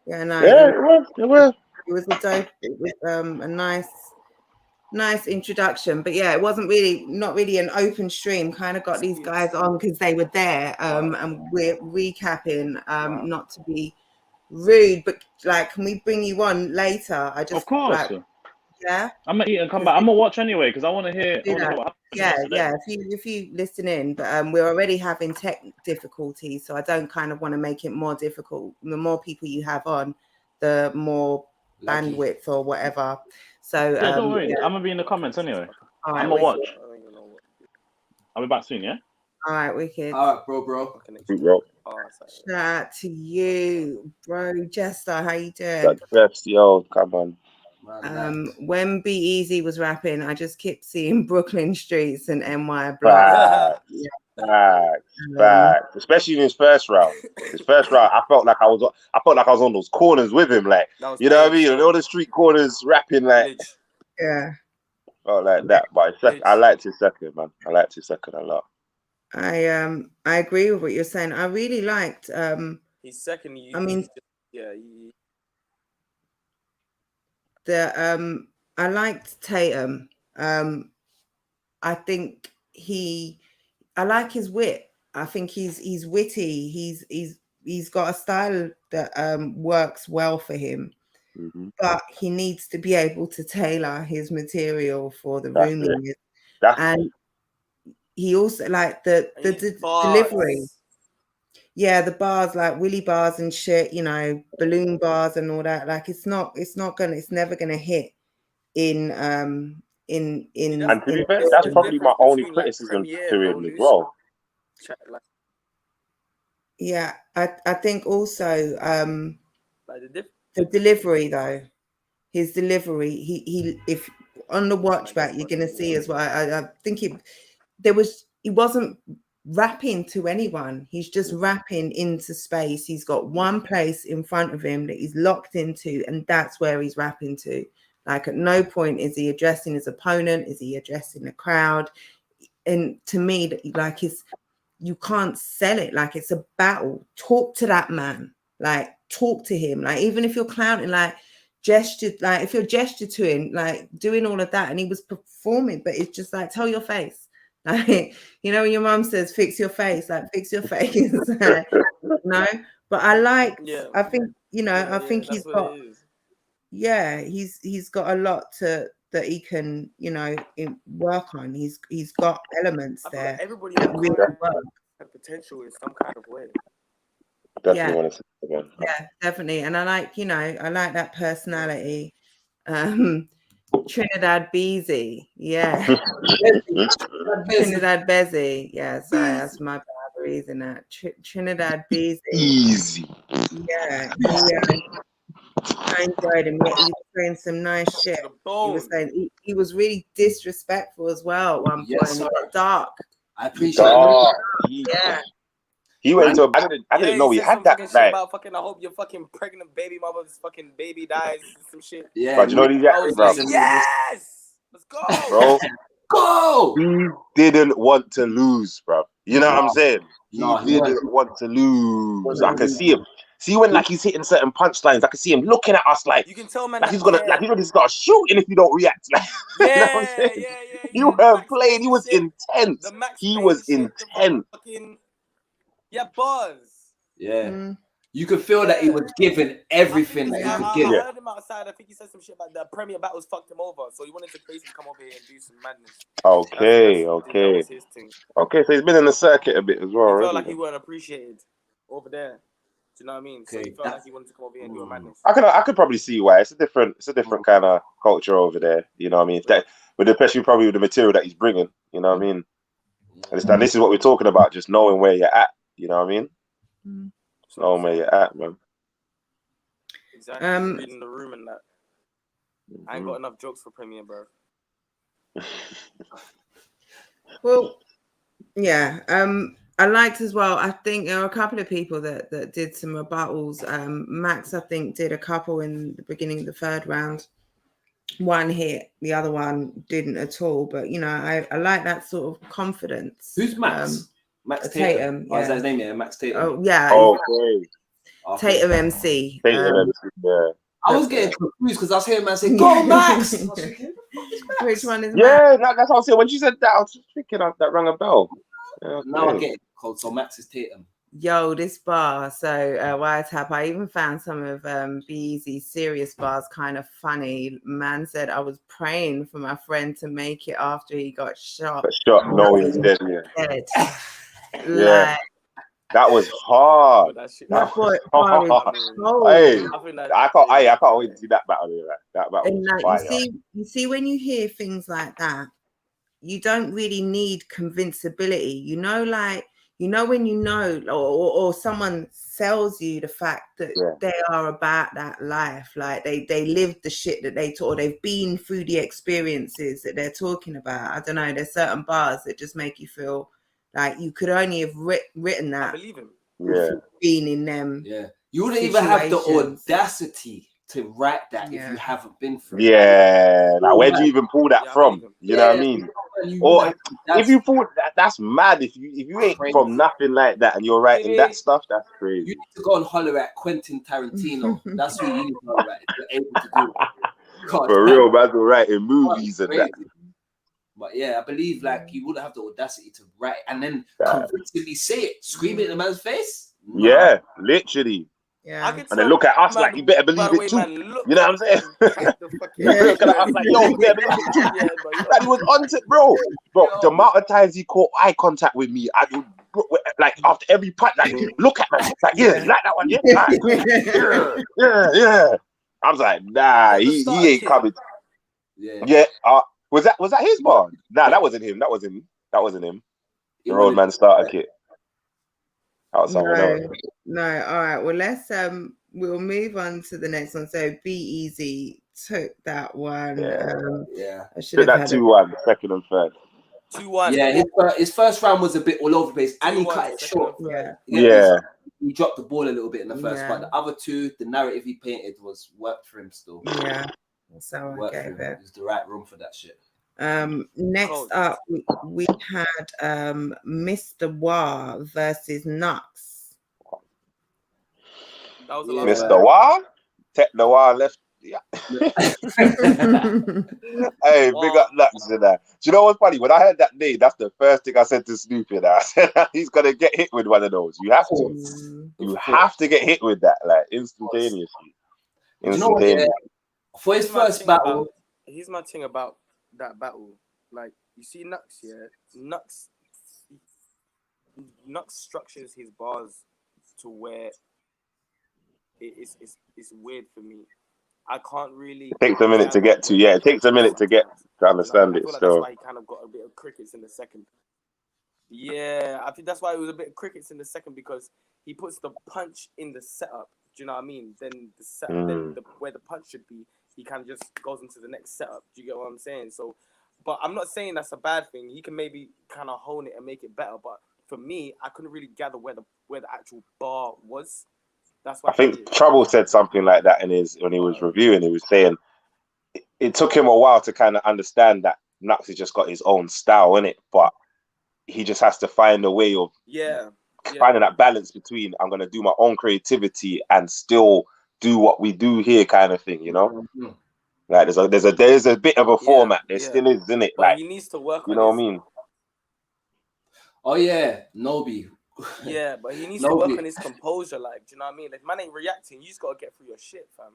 Yeah, no. It was. It was a dope. It was a nice introduction, but yeah, it wasn't not really an open stream. Kind of got these guys on because they were there, and we're recapping. Not to be rude, but like, can we bring you on later? Of course. Yeah. I'm gonna eat and come back. I'm gonna watch anyway because I want to hear. Yeah. If you listen in, but we're already having tech difficulties, so I don't kind of want to make it more difficult. The more people you have on, the more bandwidth or whatever. So don't worry. I'm gonna be in the comments anyway. All right, I'm gonna watch. I'll be back soon. Yeah. All right, wicked. All right, bro. Shout out to you, bro. Jester, how you doing? Yo, come on. When Be Easy was rapping, I just kept seeing Brooklyn streets and NY block. Facts. Especially in his first round. I felt like I was on those corners with him, like, you know what I mean? All the street corners rapping, like, yeah. Not like that, but I liked his second, man. I liked his second a lot. I agree with what you're saying. I really liked his second. I liked Tatum. I think I like his wit. I think he's witty. He's got a style that works well for him. Mm-hmm. But he needs to be able to tailor his material for the room. And he also like the delivery. Yeah, the bars like Willy bars and shit, you know, balloon bars and all that. Like it's never gonna hit in. And to be fair, that's probably my only criticism to him as well. Yeah, I think also the delivery though, his delivery, he if on the watch back you're gonna see as well. I think he wasn't rapping to anyone. He's just rapping into space. He's got one place in front of him that he's locked into, and that's where he's rapping to. Like at no point is he addressing his opponent, is he addressing the crowd? And to me, like you can't sell it like it's a battle. Talk to that man. Like talk to him. Like even if you're clowning, like gesture, like if you're gesture to him, like doing all of that, and he was performing, but it's just like tell your face. Like, you know, when your mom says fix your face, like fix your face. No, but I think, you know, I think he's got he's got a lot that he can, you know, work on. He's got elements there. Like everybody really has potential in some kind of way. Definitely want to see it again. Yeah, definitely. And I like, you know, I like that personality. Trinidad Beezy, yeah. Trinidad Bezzy, yeah. Sorry, that's my bad reason. That Trinidad Beezy, easy. Yeah, I enjoyed him. Yeah, he was saying some nice shit. He was saying he was really disrespectful as well at one point. Dark. I appreciate it. Yeah. He went to. I didn't know he had that. Like, about fucking, I hope your fucking pregnant baby mother's fucking baby dies. Some shit. Yeah. But you know these guys, bro. Yes. Let's go, bro. Go. He didn't want to lose, bro. You know what I'm saying? He didn't want to lose. I can see him. See when like he's hitting certain punchlines, I can see him looking at us like you can tell, man. Like he's gonna like he's gonna start shooting if you don't react. Like, yeah, you know what I'm saying? You weren't playing. He was intense. He was intense. Yeah, buzz. Yeah. You could feel that he was giving everything that he could give. I heard him outside. I think he said some shit about the Premier battles fucked him over. So he wanted to basically come over here and do some madness. Okay. Okay, so he's been in the circuit a bit as well. He felt like he weren't appreciated over there. Do you know what I mean? So he felt like he wanted to come over here and do a madness. I could probably see why. It's a different kind of culture over there. You know what I mean? But especially probably with the material that he's bringing. You know what I mean? And this is what we're talking about. Just knowing where you're at. You know what I mean? Just knowing where you're at, man. Exactly. Reading the room and that. I ain't got enough jokes for Premier, bro. Well, yeah. I liked as well. I think there were a couple of people that did some rebuttals. Max, I think, did a couple in the beginning of the third round. One hit, the other one didn't at all. But you know, I like that sort of confidence. Who's Max? Max Tatum. Oh, is that his name? Yeah, Max Tatum. Oh yeah. Okay. Tatum MC. Tatum MC. Yeah. I was getting confused because I was hearing man say, "Go Max." Which one is? Yeah, that's what I was saying. When you said that, I was just thinking that rang a bell. Okay. Now I get it. So Max is Tatum. Yo, this bar. So Wire Tap. I even found some of B-Eazy's serious bars kind of funny. Man said I was praying for my friend to make it after he got shot. No, he's dead. Yeah. Yeah. That was hard. That was hard. Hey, I can't wait to see that battle. That battle. And like, you see, when you hear things like that, you don't really need convincibility. You know, like when you know, or someone sells you the fact that they are about that life. Like they lived the shit that they taught. They've been through the experiences that they're talking about. I don't know. There's certain bars that just make you feel like you could only have written that. I believe him. Yeah. Being in them. Yeah. You wouldn't even have the audacity to write that if Yeah. you haven't been through it. Yeah, like where do you even pull that Yeah, I from? believe him. You know what I mean? Or if you pull that, that's mad. If you ain't Crazy. from nothing like that and you're writing Yeah. that stuff, that's You crazy. need to go and holler at Quentin Tarantino. That's who you need to holler at if you're able to do it. God, For real, man's writing movies and that. crazy. But yeah, I believe like you wouldn't have the audacity to write and then Yeah. convincingly say it, scream it in the man's face. Nah. Yeah, literally. Yeah. I could And then tell look at us by like the- you better by believe the it way too. man looked You know what I'm saying? and kept the fucking- Look at us like, yo, you better believe it too. Yeah, but you know- Like, he was on to bro. The amount of times he caught eye contact with me, I would like after every punch, like look at me, like yeah, you like that one, yeah, like, yeah. I was like, nah, he ain't coming. Yeah. Was that his bar? Nah, that wasn't him. That wasn't him. The road man starter kit. That was someone else. No. All right. Well, let's we'll move on to the next one. So Be Easy took that one. Yeah. I should Took have that had 2-1, second and third. 2-1. Yeah, his first round was a bit all over the place, and he 2-1, cut it second short. and third. Yeah. He dropped the ball a little bit in the first, Yeah. but the other two, the narrative he painted was worked for him still. Yeah. So I Worked for gave him. it. It was the right room for that shit. Next Cold. up, we had Mr. Wah versus Nux. That was the Yeah. last Mr. Wah? Techno Wah left. Yeah. Hey, big up Nux in that. Do you know what's funny? When I heard that name, that's the first thing I said to Snoopy. I said he's gonna get hit with one of those. You have to. You have to get hit with that, like instantaneously. You know what, yeah, for his Here's my first thing battle, here's my thing about that battle. Like, you see Nux, yeah? Nux structures his bars to where it's weird for me. I can't really. It takes a minute to get to. Yeah, it takes a minute to get to understand I it. feel like So that's why he kind of got a bit of crickets in the second. Yeah, I think that's why it was a bit of crickets in the second, because he puts the punch in the setup. Do you know what I mean? Then the setup, then where the punch should be, he kind of just goes into the next setup. Do you get what I'm saying? So, but I'm not saying that's a bad thing. He can maybe kind of hone it and make it better. But for me, I couldn't really gather where the actual bar was. That's why I think Trouble said something like that when he was reviewing. He was saying it took him a while to kind of understand that Nux has just got his own style in it, but he just has to find a way of finding that balance between I'm going to do my own creativity and still do what we do here, kind of thing, you know. Like there's a bit of a format. There still is, isn't it? But like he needs to work. You know what I mean? Oh yeah, Nobi. Yeah, but he needs to work on his composure. Like, do you know what I mean? If man ain't reacting, you just gotta get through your shit, fam.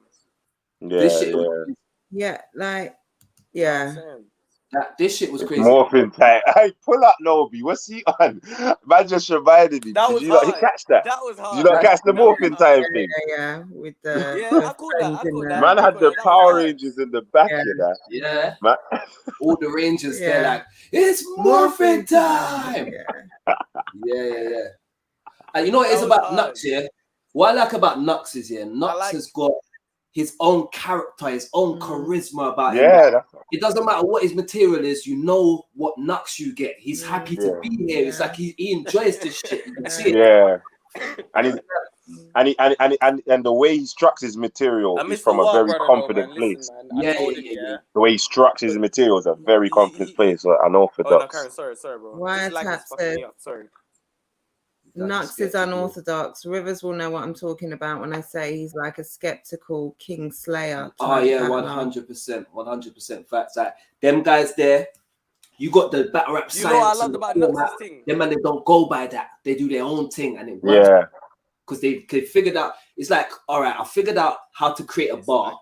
This shit was crazy. Morphing time. Hey, pull up Nobi. What's he on? Man just reminded me. Did you not catch that? That was hard. Did you not catch the morphing time thing? Yeah, with the I caught that. Man had the Power Rangers in the back of that. Yeah. Man. All the Rangers, they're like, it's morphing time. Yeah. And you know what it is about Nux, yeah? What I like about Nux is, Nux has got his own character, his own charisma about him. Yeah. It doesn't matter what his material is, you know what Nux you get. He's happy to be here. It's like he enjoys this shit. You can see it. Yeah. And the way he structures his material is from a very confident place. Yeah. The way he structures his material is a very confident place, unorthodox. Sorry, bro. Sorry. Nux is unorthodox. Rivers will know what I'm talking about when I say he's like a skeptical King Slayer. Oh yeah, 100% facts. Like them guys there, you got the battle rap science. You know what I loved about Nux's thing? Them man, they don't go by that. They do their own thing, and it works. Yeah. Because they figured out. It's like, all right, I figured out how to create a bar,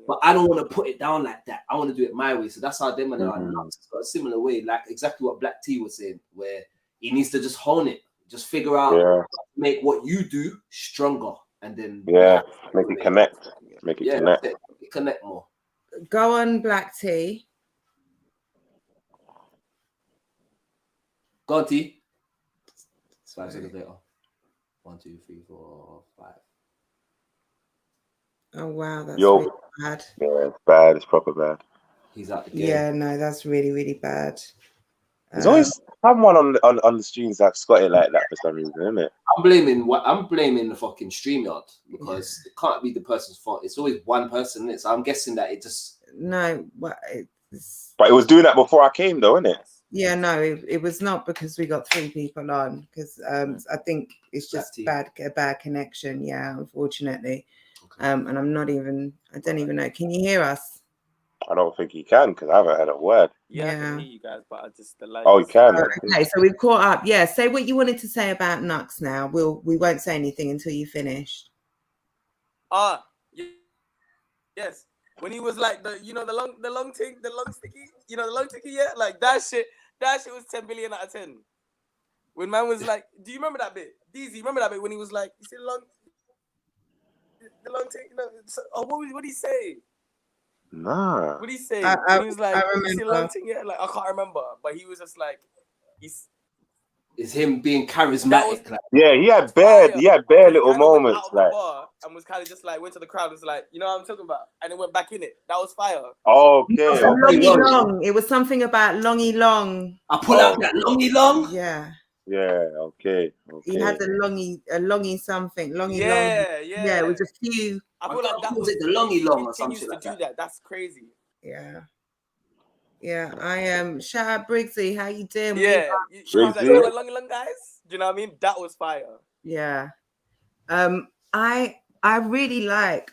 but I don't want to put it down like that. I want to do it my way. So that's how them man are. Nux has got a similar way, like exactly what Black T was saying, where he needs to just hone it. Just figure out, make what you do stronger, and then make it connect. Make it connect. Connect more. Go on, Black T. Go on, T. 5 seconds later. 1, 2, 3, 4, 5. Oh wow, that's really bad. Yeah, it's bad. It's proper bad. He's out the game. Yeah, no, that's really, really bad. There's always someone on the streams that's got it like that for some reason, isn't it? I'm blaming the fucking StreamYard because it can't be the person's fault. It's always one person, innit? So I'm guessing that it just No, But it was doing that before I came, though, isn't it? yeah, no, it was not because we got 3 people on, because I think it's just a bad connection. Yeah, unfortunately. And I don't even know. Can you hear us? I don't think he can because I haven't heard a word. Yeah, I can hear you guys, but I just the light. Oh, you can. Okay, so we've caught up. Yeah, say what you wanted to say about Nux now. We won't say anything until you finished. Yes. When he was like the long sticky, the long sticky, yeah, like that shit was 10 billion out of 10. When man was like, do you remember that bit? DZ, remember that bit when he was like, you see the long tick, what did he say? Nah. What did he say? I He was like, remember. you see the long tick, yeah, like I can't remember, but he was just like, it's him being charismatic. Yeah, he had bare little moments, like. And was kind of just like went to the crowd, was like, you know what I'm talking about, and then went back in it. That was fire. Okay. Longy long. It was something about longy long. I pull out that longy long. Yeah. Yeah. Okay. He had a longy something. Longy long. Yeah. It was a few. I feel like that was it the longy long or something like that. That's crazy. Yeah. Yeah, I am. Shout out Briggsy. How you doing? Yeah, like, long guys. Do you know what I mean? That was fire. Yeah. I really like.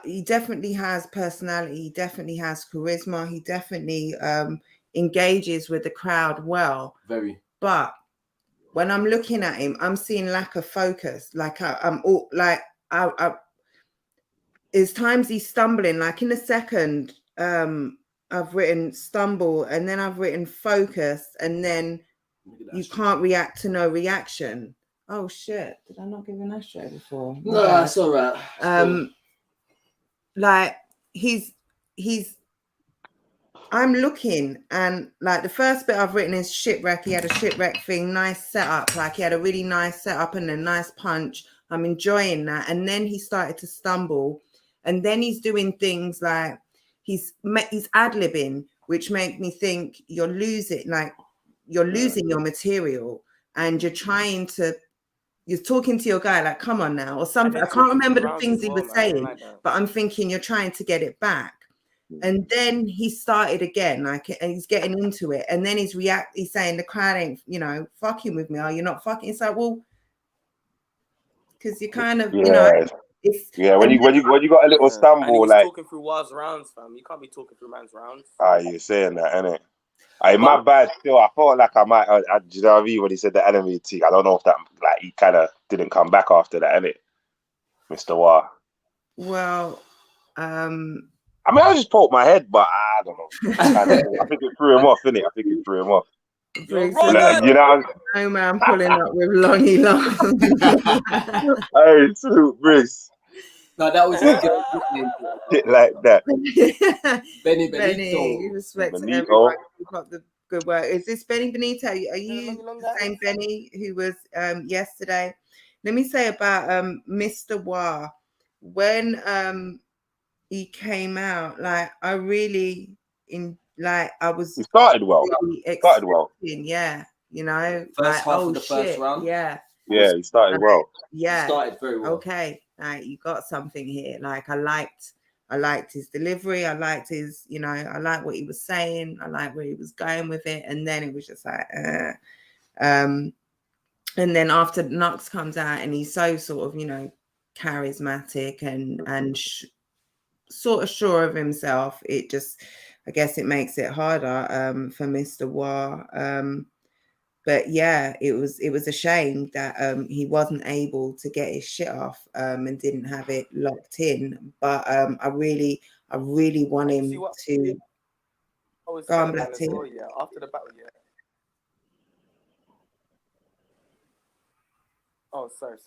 He definitely has personality. He definitely has charisma. He definitely engages with the crowd well. Very. But when I'm looking at him, I'm seeing lack of focus. Like I'm all like there's times he's stumbling. Like in a second, I've written stumble, and then I've written focus, and then you can't react to no reaction. Oh shit! Did I not give an ashtray before? No, that's all right. Like he's. I'm looking, and like the first bit I've written is shipwreck. He had a shipwreck thing, nice setup. Like he had a really nice setup and a nice punch. I'm enjoying that. And then he started to stumble, and then he's doing things like he's ad-libbing, which make me think you're losing your material, and you're talking to your guy like, come on now, or something. I can't remember the things he was saying, but I'm thinking you're trying to get it back. And then he started again, like, and he's getting into it, and then he's saying the crowd ain't, fucking with me. Are you not fucking? It's like, well, because you kind of, when you got a little stumble, and like talking through Waz rounds, fam. You can't be talking through man's rounds. You're saying that, innit? My bad. Still, I felt like I might. Do you know what I mean? When he said the enemy team, I don't know if that like he kind of didn't come back after that, innit, Mr. Wah? Well, I mean, I just poked my head, but I don't know. I think it threw him off, innit? I think it threw him off. You know, no man pulling up with longy long. Hey, salute, Briggs. No, that was shit like that. Benny, you respect everybody who got the good work. Is this Benny Benito? Are you the same Benny who was yesterday? Let me say about Mr. Wah. When he came out, like I really I was. He started well. Yeah, first half of the first round. Yeah, he started well. Yeah, he started very well. Okay, like you got something here. Like I liked his delivery. I liked his, I liked what he was saying. I liked where he was going with it. And then it was just like, and then after Nux comes out and he's so sort of, charismatic and sort of sure of himself, it just, I guess it makes it harder for Mr. Wah. But yeah, it was a shame that he wasn't able to get his shit off and didn't have it locked in. But I really want him to go on Black Team. After the battle, Oh, sorry.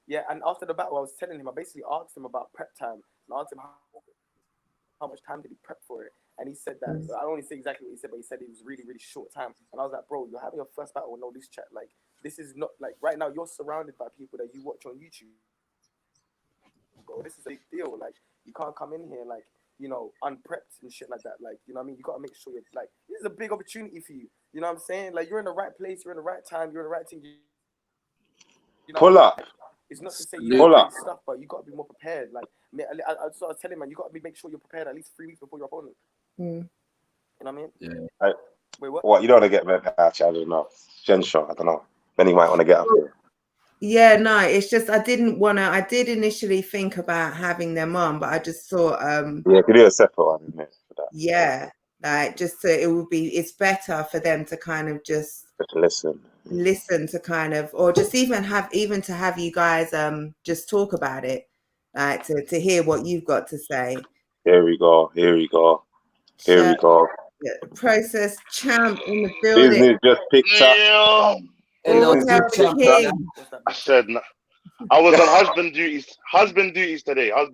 Yeah, and after the battle, I was telling him, I basically asked him about prep time. And I asked him how much time did he prep for it. And he said that, I don't want to say exactly what he said, but he said it was really, really short time. And I was like, bro, you're having your first battle with no loose chat. Like, this is not, like, right now, you're surrounded by people that you watch on YouTube. Bro, this is a big deal. Like, you can't come in here, like, unprepped and shit like that. Like, you know what I mean? You got to make sure you're, like, this is a big opportunity for you. You know what I'm saying? Like, you're in the right place, you're in the right time, you're in the right thing. You know, Pull up. It's not to say you Pull don't up. do stuff, but you got to be more prepared. Like I sort of telling man, you got to make sure you're prepared at least 3 weeks before your opponent. Mm. You know what I mean? Yeah. Wait, what? What, you don't want to get back? Actually, I don't know. Genshaw, I don't know. Then he might want to get up here. Yeah, no, it's just I did initially think about having them on, but I just thought Yeah, could do a separate one, isn't it? For that. yeah, like just so it's better for them to kind of just listen to kind of, or just even to have you guys just talk about it, like to hear what you've got to say. Here we go. Yeah, Process champ in the building. Business just picked up. Yeah. Tell the king. I said no. I was on husband duties today. I hear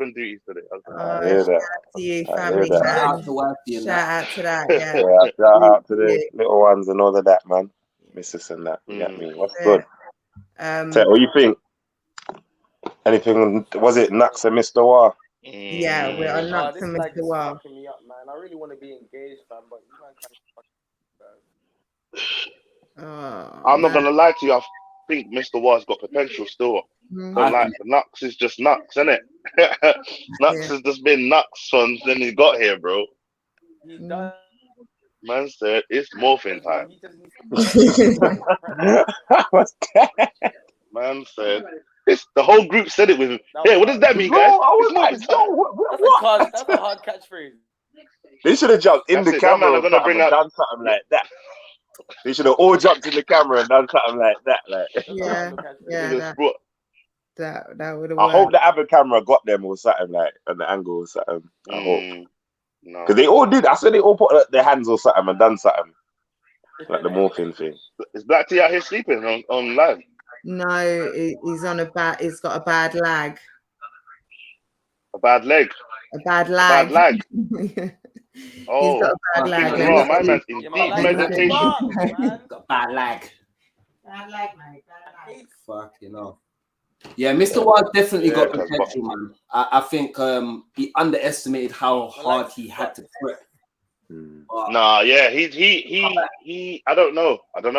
that. To you, I family. hear that. Shout out to that. Yeah. Yeah, shout out to the little ones and all of that, man. Missus and that. You get me? What's good? So, what do you think? Anything? Was it Nux and Mr. War? Yeah, we're on Nux and Mr. War. Fucking me up, man. I really want to be engaged, fam, but you man can't. I'm not gonna lie to you. I think Mr. War's got potential still. But like Nux is just Nux, isn't it? Nux has just been Nux since then he got here, bro. He does. Man said it's morphing time. What's that? Man said the whole group said it with him. Hey, what does that mean, guys? I was like, what? That's a hard catchphrase. They should have jumped in the camera and done something like that. They should have all jumped in the camera and done something like that. Like, that would have. I hope the Avid camera got them or something like, and the angle or something. I hope. Because they all did. I said they all put their hands or something and done something. Like the morphine thing. Is Black T out here sleeping on live? No, he's on he's got a bad lag. A bad leg? A bad lag. A bad lag. Oh, he's got a bad lag. Oh, my man's in deep meditation. Got bad lag. Bad lag, mate. Bad lag. Fucking hell. Yeah, Mr. Wild definitely got potential, man. I think he underestimated how hard he had to prep. Nah, yeah, he. I don't know,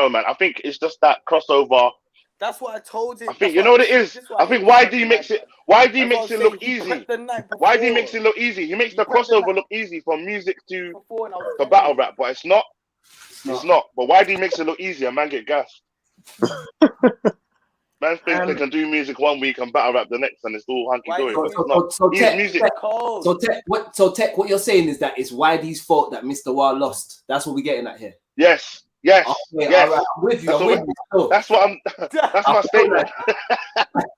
man. I think it's just that crossover. That's what I told him. I think you know what it is. I think YD makes it. YD makes it look easy. YD makes it look easy. He makes the crossover look easy from music to battle rap, but it's not. It's not. But YD makes it look easy, and man get gassed. Man thinks they can do music one week and battle rap the next, and it's all hunky dory. So Tech, what you're saying is that it's YD's fault that Mr. War lost. That's what we're getting at here. Yes. Okay, yes. Right, I'm with you. That's my statement.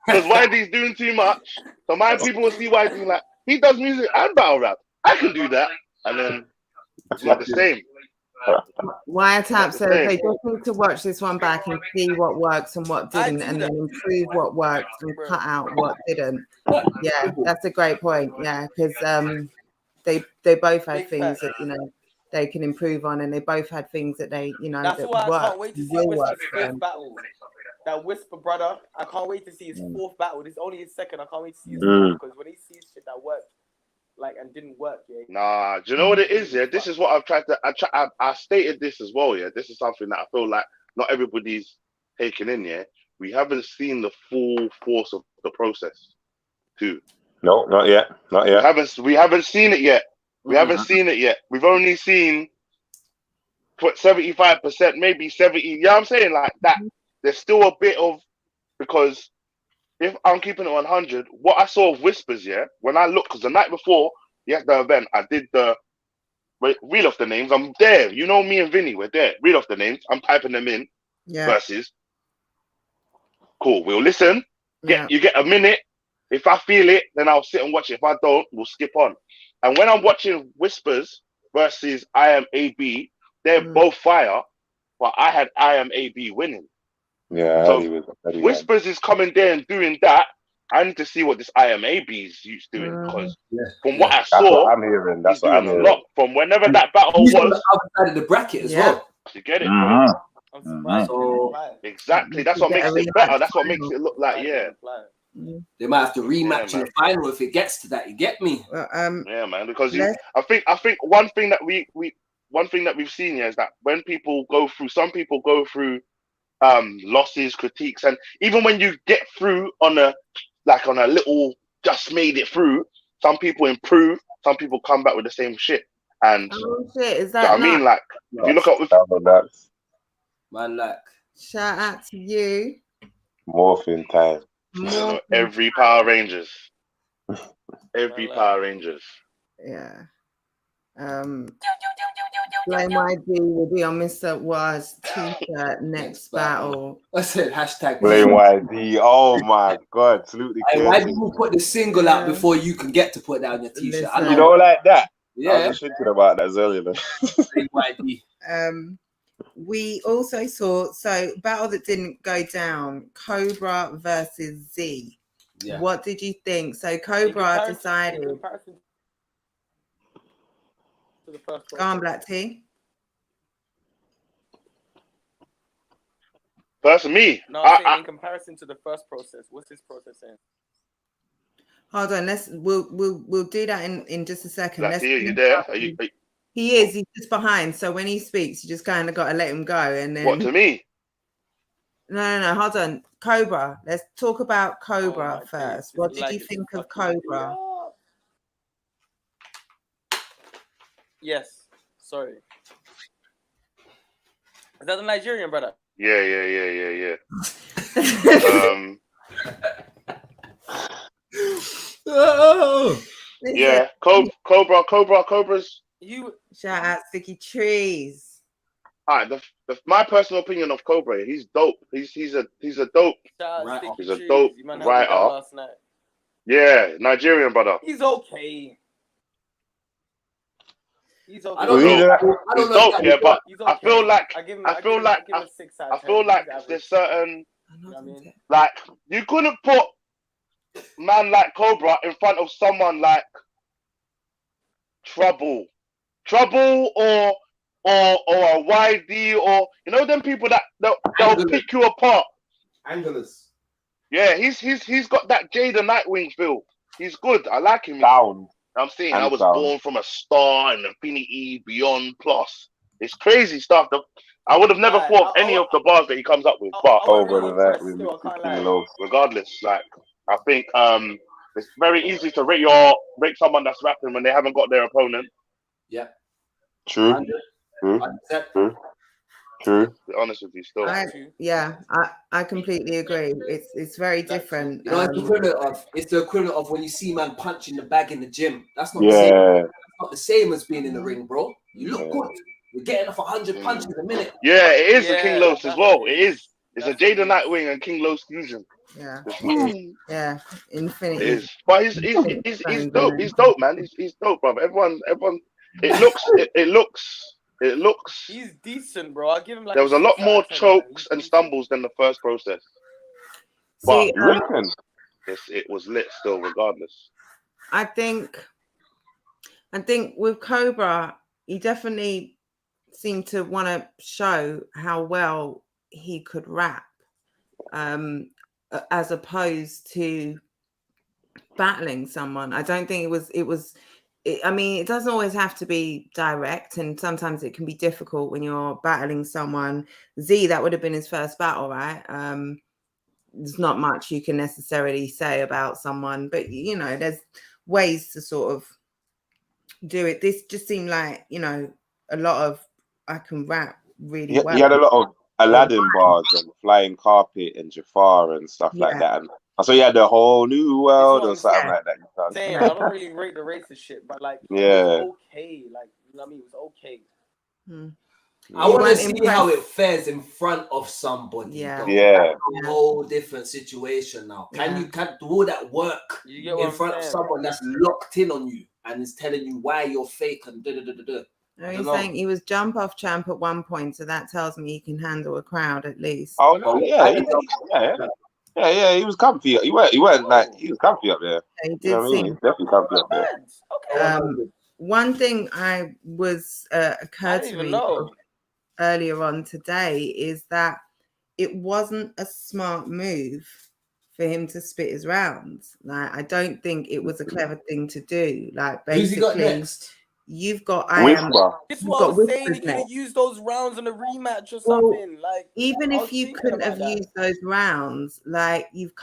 Because YD's doing too much. So my people will see YD like, he does music and battle rap. I can do that. And then it's not the same. Wiretap says they just need to watch this one back and see what works and what didn't, and then improve what worked and cut out what didn't. Yeah, that's a great point. Yeah, because they both had things that they can improve on, and they both had things that they that's that why work. I can't wait to see Whisper's fourth battle. That Whisper brother, I can't wait to see his fourth battle. This is only his second. I can't wait to see his fourth, because when he sees shit that worked and didn't work, Nah, do you know what it is? Yeah, this is what I've tried to. I stated this as well. Yeah, this is something that I feel like not everybody's taking in. Yeah, we haven't seen the full force of the process. Too. No, not yet. Not yet. We haven't seen it yet. We haven't seen it yet. We've only seen 75%, maybe 70. You know what I'm saying? Like that. There's still a bit of, because if I'm keeping it 100, what I saw of Whispers, when I looked, because the night before the event, I did the reel off the names. I'm there. You know me and Vinny, we're there. Reel off the names. I'm typing them in. Yeah. Versus. Cool. We'll listen. You get a minute. If I feel it, then I'll sit and watch it. If I don't, we'll skip on. And when I'm watching Whispers versus I Am AB, they're both fire, but I had I Am AB winning. Yeah. So Whispers is coming there and doing that. I need to see what this I Am AB is doing, because from what I saw, I'm hearing. That's what I'm hearing. From whenever that battle was on the other side of the bracket as well. You get it? Exactly. That's what makes it better. That's what makes it look like they might have to rematch in the final if it gets to that. You get me? Yeah, man. Because I think one thing that we've seen is that when people go through, some people go through losses, critiques, and even when you get through on a little just made it through, some people improve, some people come back with the same shit. And Oh shit, is do you know that what I mean? luck? Like if you look up with Man, like Shout out to you. Morphing time. More every Power Rangers. Every Power Rangers. yeah. Blame ID will be on Mr. Was t-shirt next battle. I said hashtag Blame YD. Oh my god, salute the Why curses. do you put the single out before you can get to put that on your t-shirt? I Listen. You know, like that. I Yeah. was just thinking about that earlier. Blame YD. We also saw battle that didn't go down, Cobra versus Z. Yeah. What did you think? So Cobra decided. Go on, Black T. Person me. No, I'm saying in comparison to the first process, what's this process saying? Hold on, we'll do that in just a second. Black T, are you there? Are you? He's just behind. So when he speaks, you just kind of got to let him go. And then What, to me? No, hold on. Cobra. Let's talk about Cobra first. What did you think of Cobra? Yes. Sorry. Is that the Nigerian brother? Yeah. Yeah, Cobra's. Shout out Sticky Trees. All right, my personal opinion of Cobra, he's dope. He's a dope. He's a dope writer. Last night. Yeah, Nigerian brother. He's okay. He's okay. I don't know. He's dope, yeah, but okay. I feel like I feel like there's certain like you couldn't put man like Cobra in front of someone like Trouble or a YD or you know them people they'll pick you apart. Anglers. Yeah, he's got that Jada Nightwing feel. He's good. I like him. Sound. I'm saying I was born from a star and Infinity Beyond Plus. It's crazy stuff. I would have never thought of any of the bars that he comes up with, but regardless, like I think it's very easy to rate someone that's rapping when they haven't got their opponent. Yeah. True. True. To be honest with you, still. I completely agree. It's very different. You know, it's the equivalent of when you see man punching the bag in the gym. That's not the same. That's not the same as being in the ring, bro. You look good. You're getting off 100 punches a minute. Yeah, it is the King Los as well. It is. It's a Jada Nightwing and King Los fusion. Yeah. Yeah. Infinity. It is. But he's dope. He's dope, man. He's dope, brother. Everyone. It looks. He's decent, bro. I'll give him like. There was a lot more chokes and stumbles than the first process. But it was lit still, regardless. I think with Cobra, he definitely seemed to want to show how well he could rap, as opposed to battling someone. I don't think I mean, it doesn't always have to be direct, and sometimes it can be difficult when you're battling someone. Z, that would have been his first battle, right? There's not much you can necessarily say about someone, but you know, there's ways to sort of do it. This just seemed like, you know, a lot of I can rap really well. He had a lot of Aladdin bars and Flying Carpet and Jafar and stuff like that. And so he had the whole new world or something like that. Saying, I don't really rate the racist shit, but like, yeah, it was okay. Like, you know what I mean? It was okay. I want to see how it fares in front of somebody. Yeah. That's a whole different situation now. Can you do all that work in front of someone that's locked in on you and is telling you why you're fake and da-da-da-da-da? No, he's saying he was jump off champ at one point, so that tells me he can handle a crowd at least. Oh no, yeah, he was comfy. He went like he was comfy up there. Yeah, he did seem definitely comfy up there. Okay. One thing I was occurred to me earlier on today is that it wasn't a smart move for him to spit his rounds. Like, I don't think it was a clever thing to do. Like, basically, who's he got next? you've got Whisper. This is you've what I got was saying. He Whispers could have next. used those rounds on a rematch or Well, something. Like, even I if was you thinking couldn't about have that. used those rounds, like you've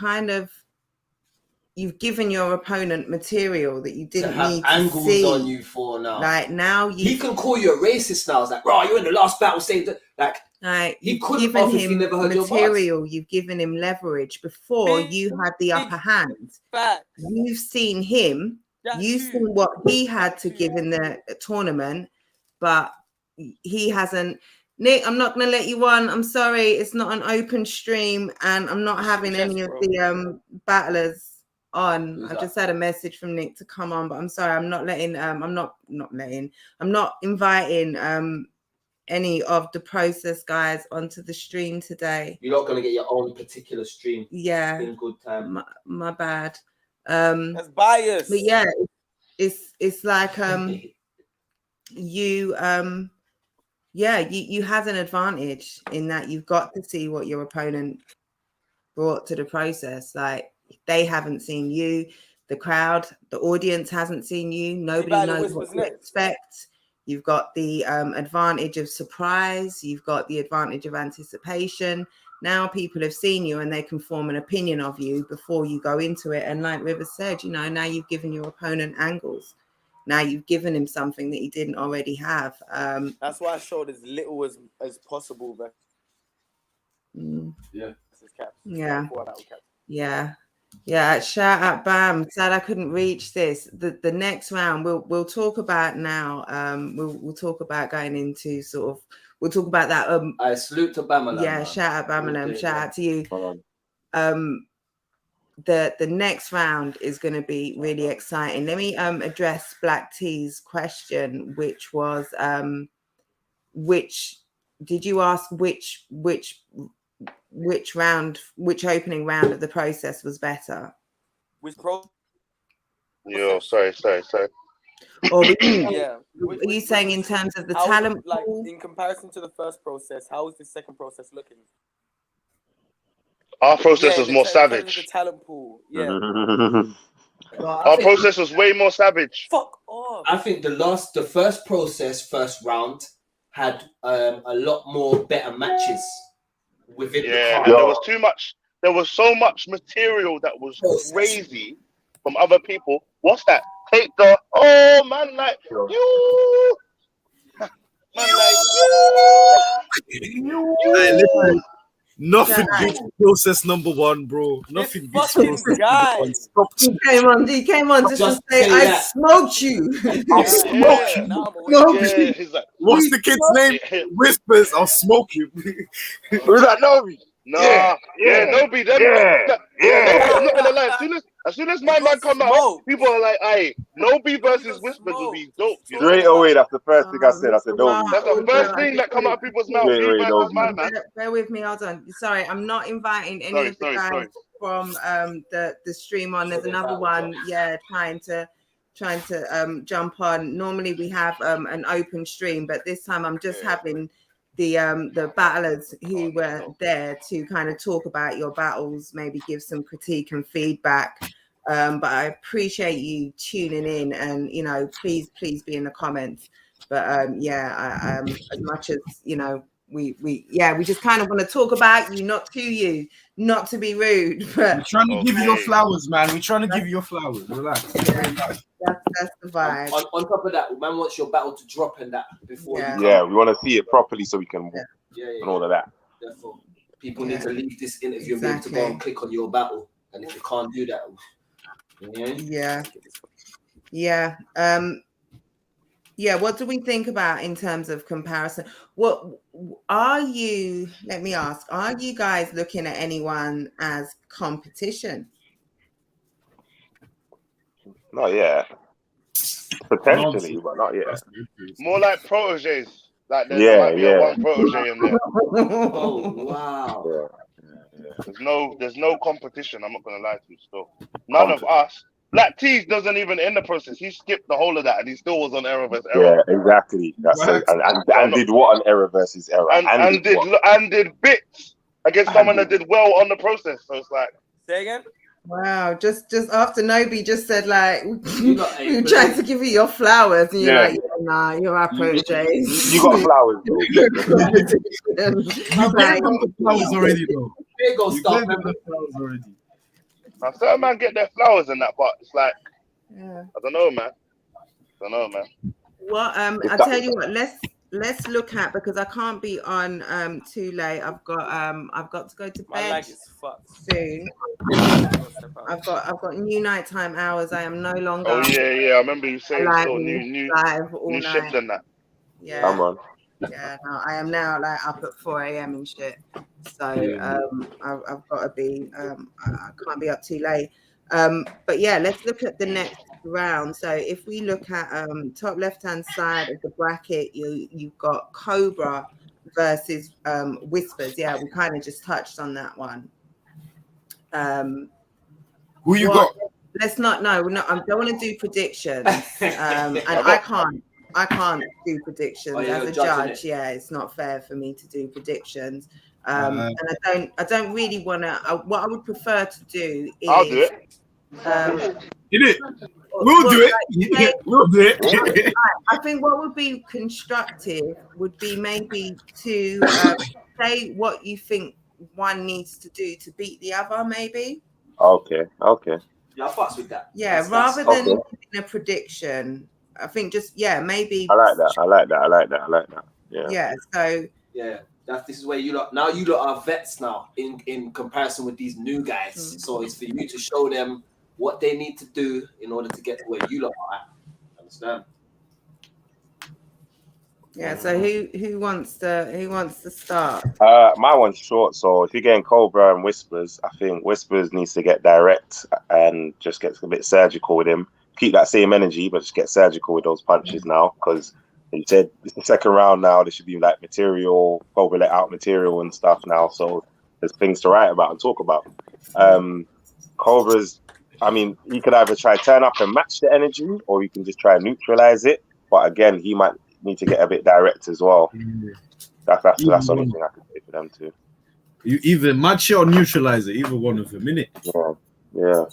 given your opponent material that you To didn't have need to angles see. on you for now. Like now He can call you a racist now. It's like, bro, you're in the last battle saying that. Like he you've couldn't given obviously him never heard your material, you've given him leverage before Big, you had the upper hand. Facts. You've seen him, That you've too. seen what he had to give in the tournament, but he hasn't. Nick, I'm not going to let you on. I'm sorry, it's not an open stream, and I'm not having Yes, any of bro. the battlers on. Who's I that? just had a message from Nick to come on, but I'm sorry, I'm not letting. I'm not inviting any of the process guys onto the stream today. You're not gonna get your own particular stream. Yeah, In good time. my bad. That's bias. But yeah, it's like you you had an advantage in that you've got to see what your opponent brought to the process. Like they haven't seen you, the crowd, the audience hasn't seen you, nobody knows what to expect. You've got the advantage of surprise, you've got the advantage of anticipation. Now people have seen you and they can form an opinion of you before you go into it. And like River said, now you've given your opponent angles. Now you've given him something that he didn't already have. That's why I showed as little as possible. But Yeah. Shout out Bam. Sad I couldn't reach this. The next round we'll talk about now. We'll talk about going into sort of. We'll talk about that. I salute to Bamalam. Yeah, man. shout out Bamalam. Shout out to you. On. The next round is going to be really exciting. Let me address Black T's question, which was which did you ask which opening round of the process was better? Which pro? Yo, sorry. Or Yeah. are you saying in terms of the How, talent like pool? in comparison to the first process, how is the second process looking? Our process was more in terms of savage. the talent pool, yeah. Our process was way more savage. Fuck off. I think the first round had a lot more better matches within the card. And there was too much. There was so much material that was crazy from other people. What's that? Take the man like you. Man like you. Hey, listen, nothing beats process number one, bro. Nothing beats process number one. Stop. He came on just to say, I smoked you. I'll smoke you. What's the kid's name? Whispers, I'll smoke you. Who's that, Nobi? Nobi. I'm not gonna lie. As soon as my man come out, people are like, "Aye, Nobi versus Whispers will be dope." Straight away, that's the first thing I said. I said, Nobi. That's the first thing that come out of people's mouth. Bear with me, hold on. Sorry, I'm not inviting any of the guys from the stream on. There's another one, trying to jump on. Normally we have an open stream, but this time I'm just having the battlers who were there to kind of talk about your battles, maybe give some critique and feedback. But I appreciate you tuning in, and please be in the comments. But as much as we just kind of want to talk about you, not to you, not to be rude. But we're trying to give you your flowers, man. We're trying to give you your flowers. Relax. That's the vibe. On top of that, man wants your battle to drop in that before. Yeah, we want to see it properly so we can and all of that. Therefore, people need to leave this interview and be able to go and click on your battle. And if you can't do that, what do we think about in terms of comparison? What are you? Let me ask. Are you guys looking at anyone as competition? Not yet. Potentially, but not yet. More like proteges. Like there might be one protege in there. Oh wow. There's no competition. I'm not gonna lie to you. Still, none of us. Black T's doesn't even in the process. He skipped the whole of that, and he still was on error versus error. Yeah, exactly. That's it. And did what on error versus error? And did bits against someone that did well on the process. So it's like, say again. Wow, just after Nobi just said like You got you tried to give you your flowers and you're Yeah. like, yeah, nah, you're our proteges. You got flowers, bro. You gave them the flowers already, though. There goes You stuff. gave them the flowers already. Now, certain man get their flowers and that, but it's like, Yeah. I don't know, man. Well, I tell you what, let's look at, because I can't be on too late. I've got to go to My bed leg is fucked. soon. I've got new nighttime hours. I am no longer Oh yeah. I remember you saying live so new all shift night. and that. Yeah. Come on. Yeah, no, I am now like up at 4 a.m. and shit. So I've got to be. I can't be up too late. But yeah, let's look at the next round. So if we look at top left hand side of the bracket, you've got Cobra versus Whispers. Yeah, we kind of just touched on that one. Who you got? Let's not. No, I don't want to do predictions, and I can't do predictions as a judge. Yeah, it's not fair for me to do predictions. And I don't really want to. What I would prefer to do is. I'll do it. We'll do it. We'll do it. I think what would be constructive would be maybe to say what you think one needs to do to beat the other, maybe. Okay. Yeah, I fucks with that. Yeah, rather than giving a prediction, I think just maybe. I like that. Yeah. Yeah. So. Yeah, this is where you lot are vets now in comparison with these new guys. So it's for you to show them what they need to do in order to get to where you lot are at. Understand? Yeah. So who wants to start? My one's short. So if you're getting Cobra and Whispers, I think Whispers needs to get direct and just get a bit surgical with him. Keep that same energy, but just get surgical with those punches now, because he said it's the second round now. There should be like material, Cobra let out material and stuff now. So there's things to write about and talk about. Cobra's, I mean, he could either try turn up and match the energy, or he can just try and neutralize it. But again, he might need to get a bit direct as well. That's the only thing I can say for them too. You either match it or neutralize it. Either one of them, innit? Yeah.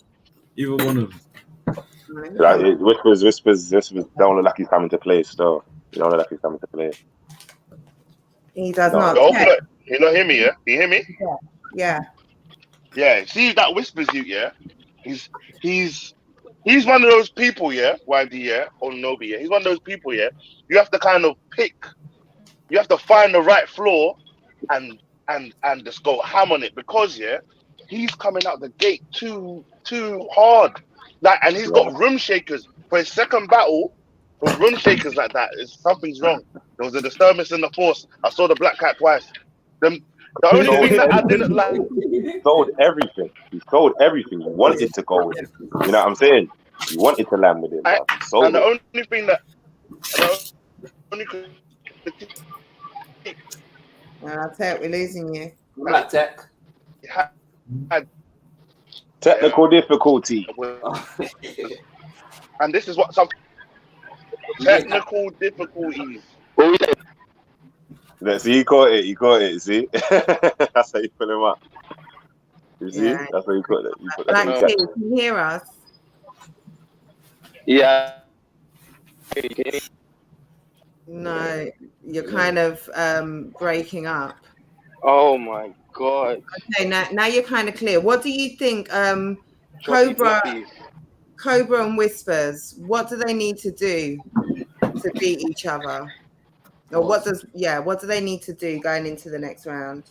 Either one of them. Like, Whispers don't look like he's coming to play still. You don't look like he's coming to play. He does not. You not hear me, yeah? You hear me? Yeah. Yeah. See that Whispers you, yeah? He's one of those people, yeah, YD, yeah, or Nobi, yeah. He's one of those people, yeah. You have to kind of pick. You have to find the right floor and just go ham on it, because he's coming out the gate too hard. Like, and he's got room shakers for his second battle. With room shakers like that, something's wrong. There was a disturbance in the force. I saw the Black Cat twice. The only thing that I didn't like. He sold everything. He wanted to go with it. You know what I'm saying? He wanted to land with it. And the only thing that. I'll tell we're losing you. Black Tech. Technical difficulty. And this is what some technical difficulties. Let's see, he caught it, see? That's how you pull him up. You see? Yeah. That's how you put it. Black Tea, can you hear us? Yeah. No, you're kind of breaking up. Oh my god. Okay, now you're kind of clear. What do you think, Cobra and Whispers, what do they need to do to beat each other? Or what do they need to do going into the next round?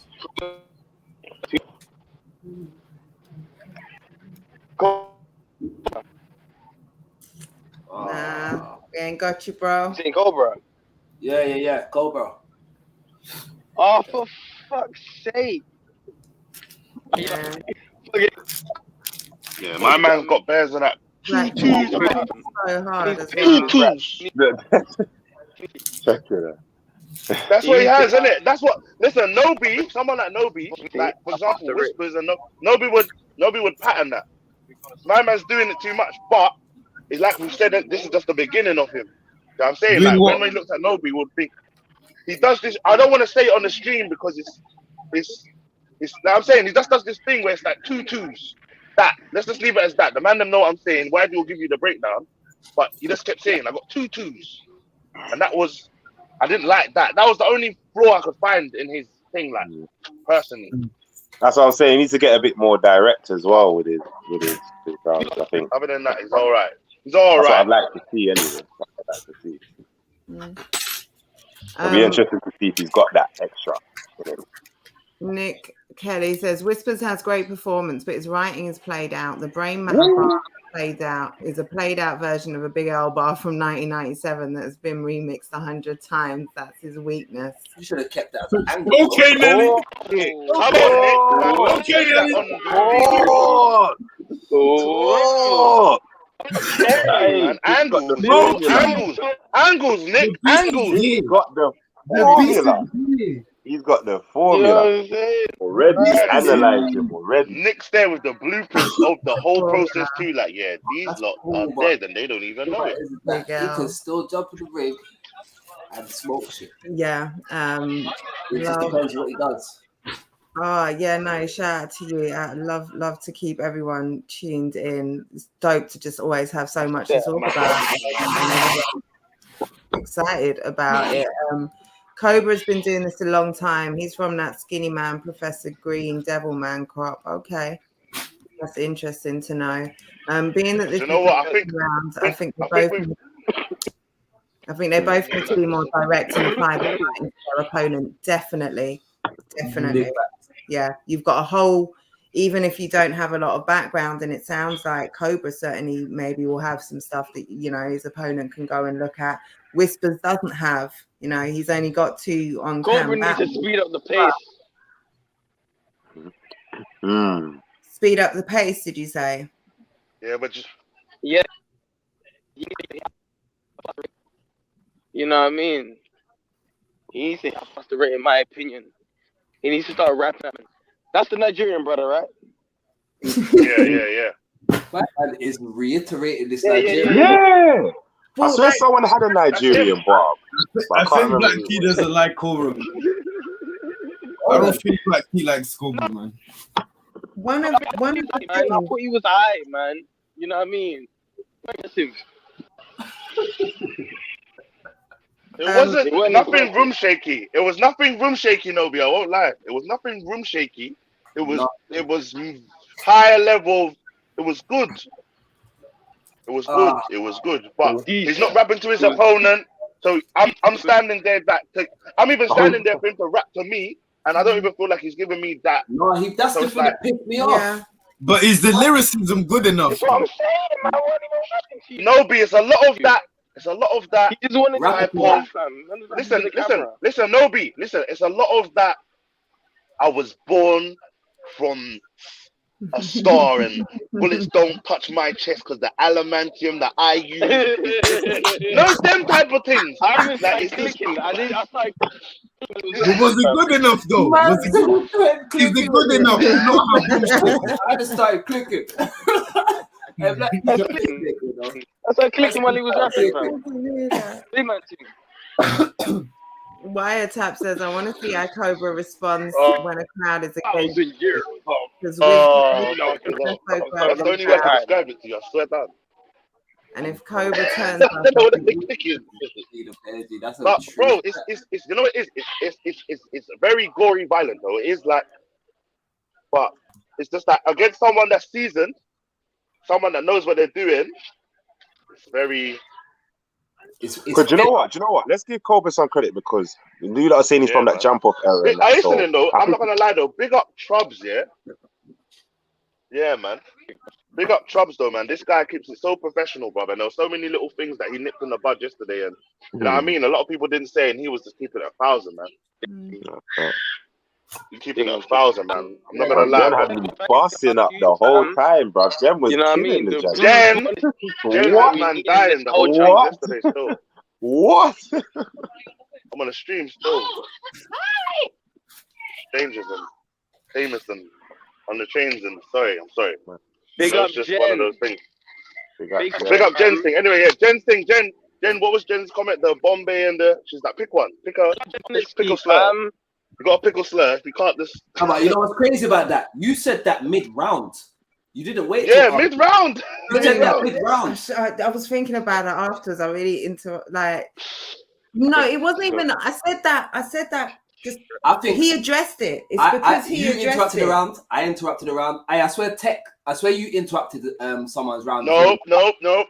Nah, we ain't got you, bro. Think Cobra. Yeah, Cobra. Oh, for fuck's sake. Yeah. Yeah, my man's got bears on that. Like, Two so hard as well. Check it out. That's what he has, isn't it? That's what. Listen, Nobi, someone like Nobi, like for example, Whispers and Nobi would pattern that. My man's doing it too much, but it's like we said that this is just the beginning of him. You know what I'm saying? Like when we looked at Nobi, we would think he does this. I don't want to say it on the stream because it's. Like I'm saying he just does this thing where it's like 2 twos, that. Let's just leave it as that. The man them know what I'm saying. Why will give you the breakdown? But he just kept saying, I got 2 twos. And that was, I didn't like that. That was the only flaw I could find in his thing, like, personally. That's what I'm saying. He needs to get a bit more direct as well with his rounds, I think. Other than that, he's all right. He's all That's right. what I'd like to see anyway. I'd like to see. I'll be interested to see if he's got that extra. Nick Kelly says Whispers has great performance, but his writing is played out. The Brain Matter bar played out is a played out version of a Big L bar from 1997 that has been remixed 100 times. That's his weakness. You should have kept that as an angle. Okay, Nelly. Angles, Nick, angles. He's got the formula. He's got the formula already. Analyzed him already. Nick's there with the blueprints of the whole process too. Like, yeah, these lot are dead and they don't even know it. He can still jump in the ring and smoke shit. Yeah. It just depends what he does. Oh yeah, no, shout out to you. I love to keep everyone tuned in. It's dope to just always have so much to talk about. Excited about it. Cobra's been doing this a long time. He's from that Skinny Man, Professor Green, Devilman crop. Okay, that's interesting to know. Being that this is round, I think they both need to be more direct and apply the fight to their opponent. Definitely. Yeah, you've got a whole. Even if you don't have a lot of background, and it sounds like Cobra certainly maybe will have some stuff that his opponent can go and look at. Whispers doesn't have, he's only got 2 on Cobra needs to speed up the pace. Speed up the pace, did you say? Yeah, but just you know what I mean? He needs to have faster rate, in my opinion. He needs to start rapping. That's the Nigerian brother, right? Yeah. And is reiterating this Nigerian. Yeah. I swear someone had a Nigerian Bob. I think Black Key doesn't like Cobra. I don't think Black Key likes Cobra, man. One of I thought he was high, man. You know what I mean? It wasn't nothing room shaky. It was nothing room shaky, Nobi. I won't lie. It was nothing room shaky. It was higher level. It was good. It was good. It was good. But he's not rapping to his opponent. So I'm standing there I'm even standing there for him to rap to me, and I don't even feel like he's giving me that. No, that's the thing that pissed me off. But is the lyricism good enough? That's what I'm saying, man. Nobi, it's a lot of that. It's a lot of that. He just wanted type of. Listen, Nobi. Listen, it's a lot of that. I was born from a star and bullets don't touch my chest because the adamantium that I use. No, them type of things. I started clicking. I started. Was it good enough though? Was it good? Is it good enough? I just started clicking. I started clicking while he was rapping, bro. Wiretap says, I want to see how Cobra responds when a crowd is against. That's the only way I can describe it to you. I swear down. And if Cobra turns up, but bro, it's you know what it is. It's very gory, violent though. It is like, but it's just like against someone that's seasoned, someone that knows what they're doing. It's very. Because you know what? Let's give Cobra some credit because you lot are saying he's from that jump off era. Listening though, I'm not gonna lie though. Big up Trubs, yeah, man. Big up Trubs though, man. This guy keeps it so professional, brother. And there were so many little things that he nipped in the bud yesterday, and you know what I mean. A lot of people didn't say, and he was just keeping it 1,000, man. He's keeping it 1,000, man. I'm not gonna lie, Jen had been busting up the whole time, bro. Jen was killing the Jen had man dying the whole time yesterday still. What? I'm on a stream still. Dangerous and famous and on the trains and I'm sorry. Big up just Jen. one of those things. Big up Jen's thing. Anyway, yeah, Jen's thing. Jen, what was Jen's comment? The Bombay and she's like, pick one. Pick a pickle slur. You got a pickle slur. You can't just. You know what's crazy about that? You said that mid-round. You didn't wait. Yeah, mid-round. You did that mid-round. I was thinking about it afterwards. I really no, it wasn't even. I said that. Just I think he addressed it. It's because you he interrupted the round. I interrupted the round. I swear, I swear you interrupted someone's round. No. It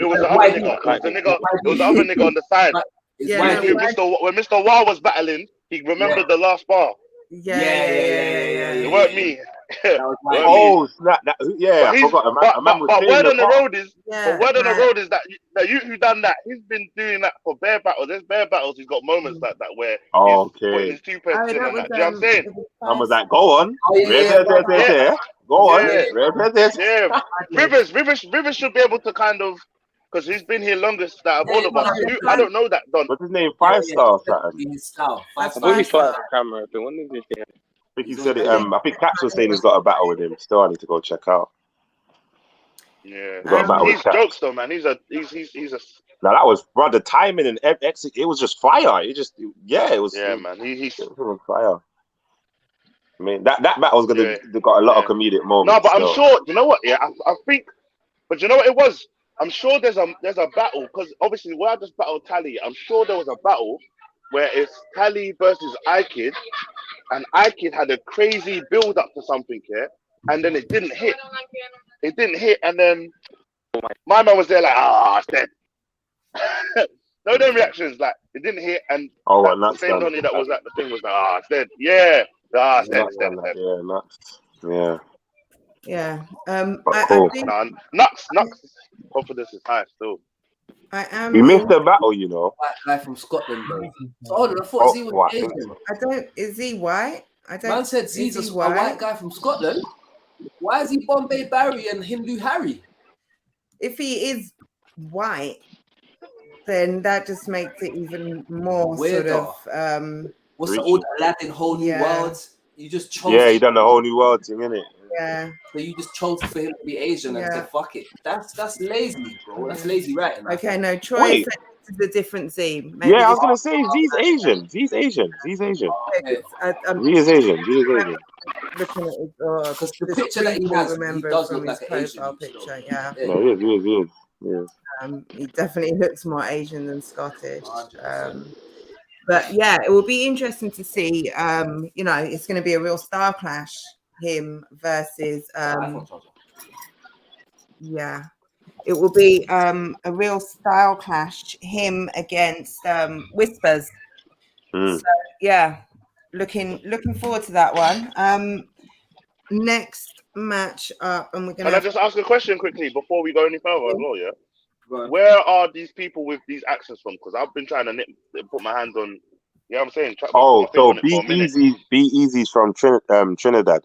was the other nigga. It was the other nigga on the side. When Mr. Wah was battling, he remembered the last bar. Yeah. It weren't me. Oh, snap! I forgot. But word on the road is, that you who done that, he's been doing that for bare battles. There's bare battles. He's got moments like that where he's putting his 2 pence in and that. Do you know what I'm saying? I was like, go on. Go on. Rivers should be able to kind of, because he's been here longest out of all of us. I don't know that, Don. What's his name? 5 Star. I thought he fought camera. When did he say? I think he said it. I think Caps was saying he's got a battle with him. Still, I need to go check out. Yeah, he's jokes though, man. He's a. Now that was, bro, the timing and exit. It was just fire. It was. Yeah, man. He's fire. I mean, that battle was got a lot of comedic moments. No, but I'm sure. You know what? Yeah, I think. But you know what it was? I'm sure there's a battle, because obviously where I just battled Tally, I'm sure there was a battle where it's Tally versus iKid. And iKid had a crazy build up to something here, and then it didn't hit. It didn't hit, and then my man was there like, it's dead. No, them reactions, like it didn't hit, and the same Donny that was at the thing was like, it's dead. Yeah, it's dead. Yeah. Cool. Nux. Confidence is high still. We missed the battle, you know. White guy from Scotland, bro. So hold on, I thought Z was Asian. Is he white? Man said Z's a white guy from Scotland. Why is he Bombay Barry and Hindu Harry? If he is white, then that just makes it even more weird sort of what's the old Aladdin whole new world? You just chose. Yeah, he done the whole new world thing, innit? Yeah. So you just chose for him to be Asian and said fuck it. That's lazy, bro. That's lazy writing. Okay, no, Troy said this is a different Z. Maybe I was gonna say Z's Asian. He's Asian. Okay. He is Asian. Looking at his, because the picture that he has, he does look like an Asian picture. Yeah. No, he is. He definitely looks more Asian than Scottish. But yeah, it will be interesting to see. It's going to be a real style clash. Him versus it will be a real style clash. Him against Whispers. So yeah, looking forward to that one. Next match up, and we're gonna. Can I just ask a question quickly before we go any further as well? Yeah. Where are these people with these accents from? Because I've been trying to put my hands on. You know what I'm saying? So Be Easy's from Trinidad.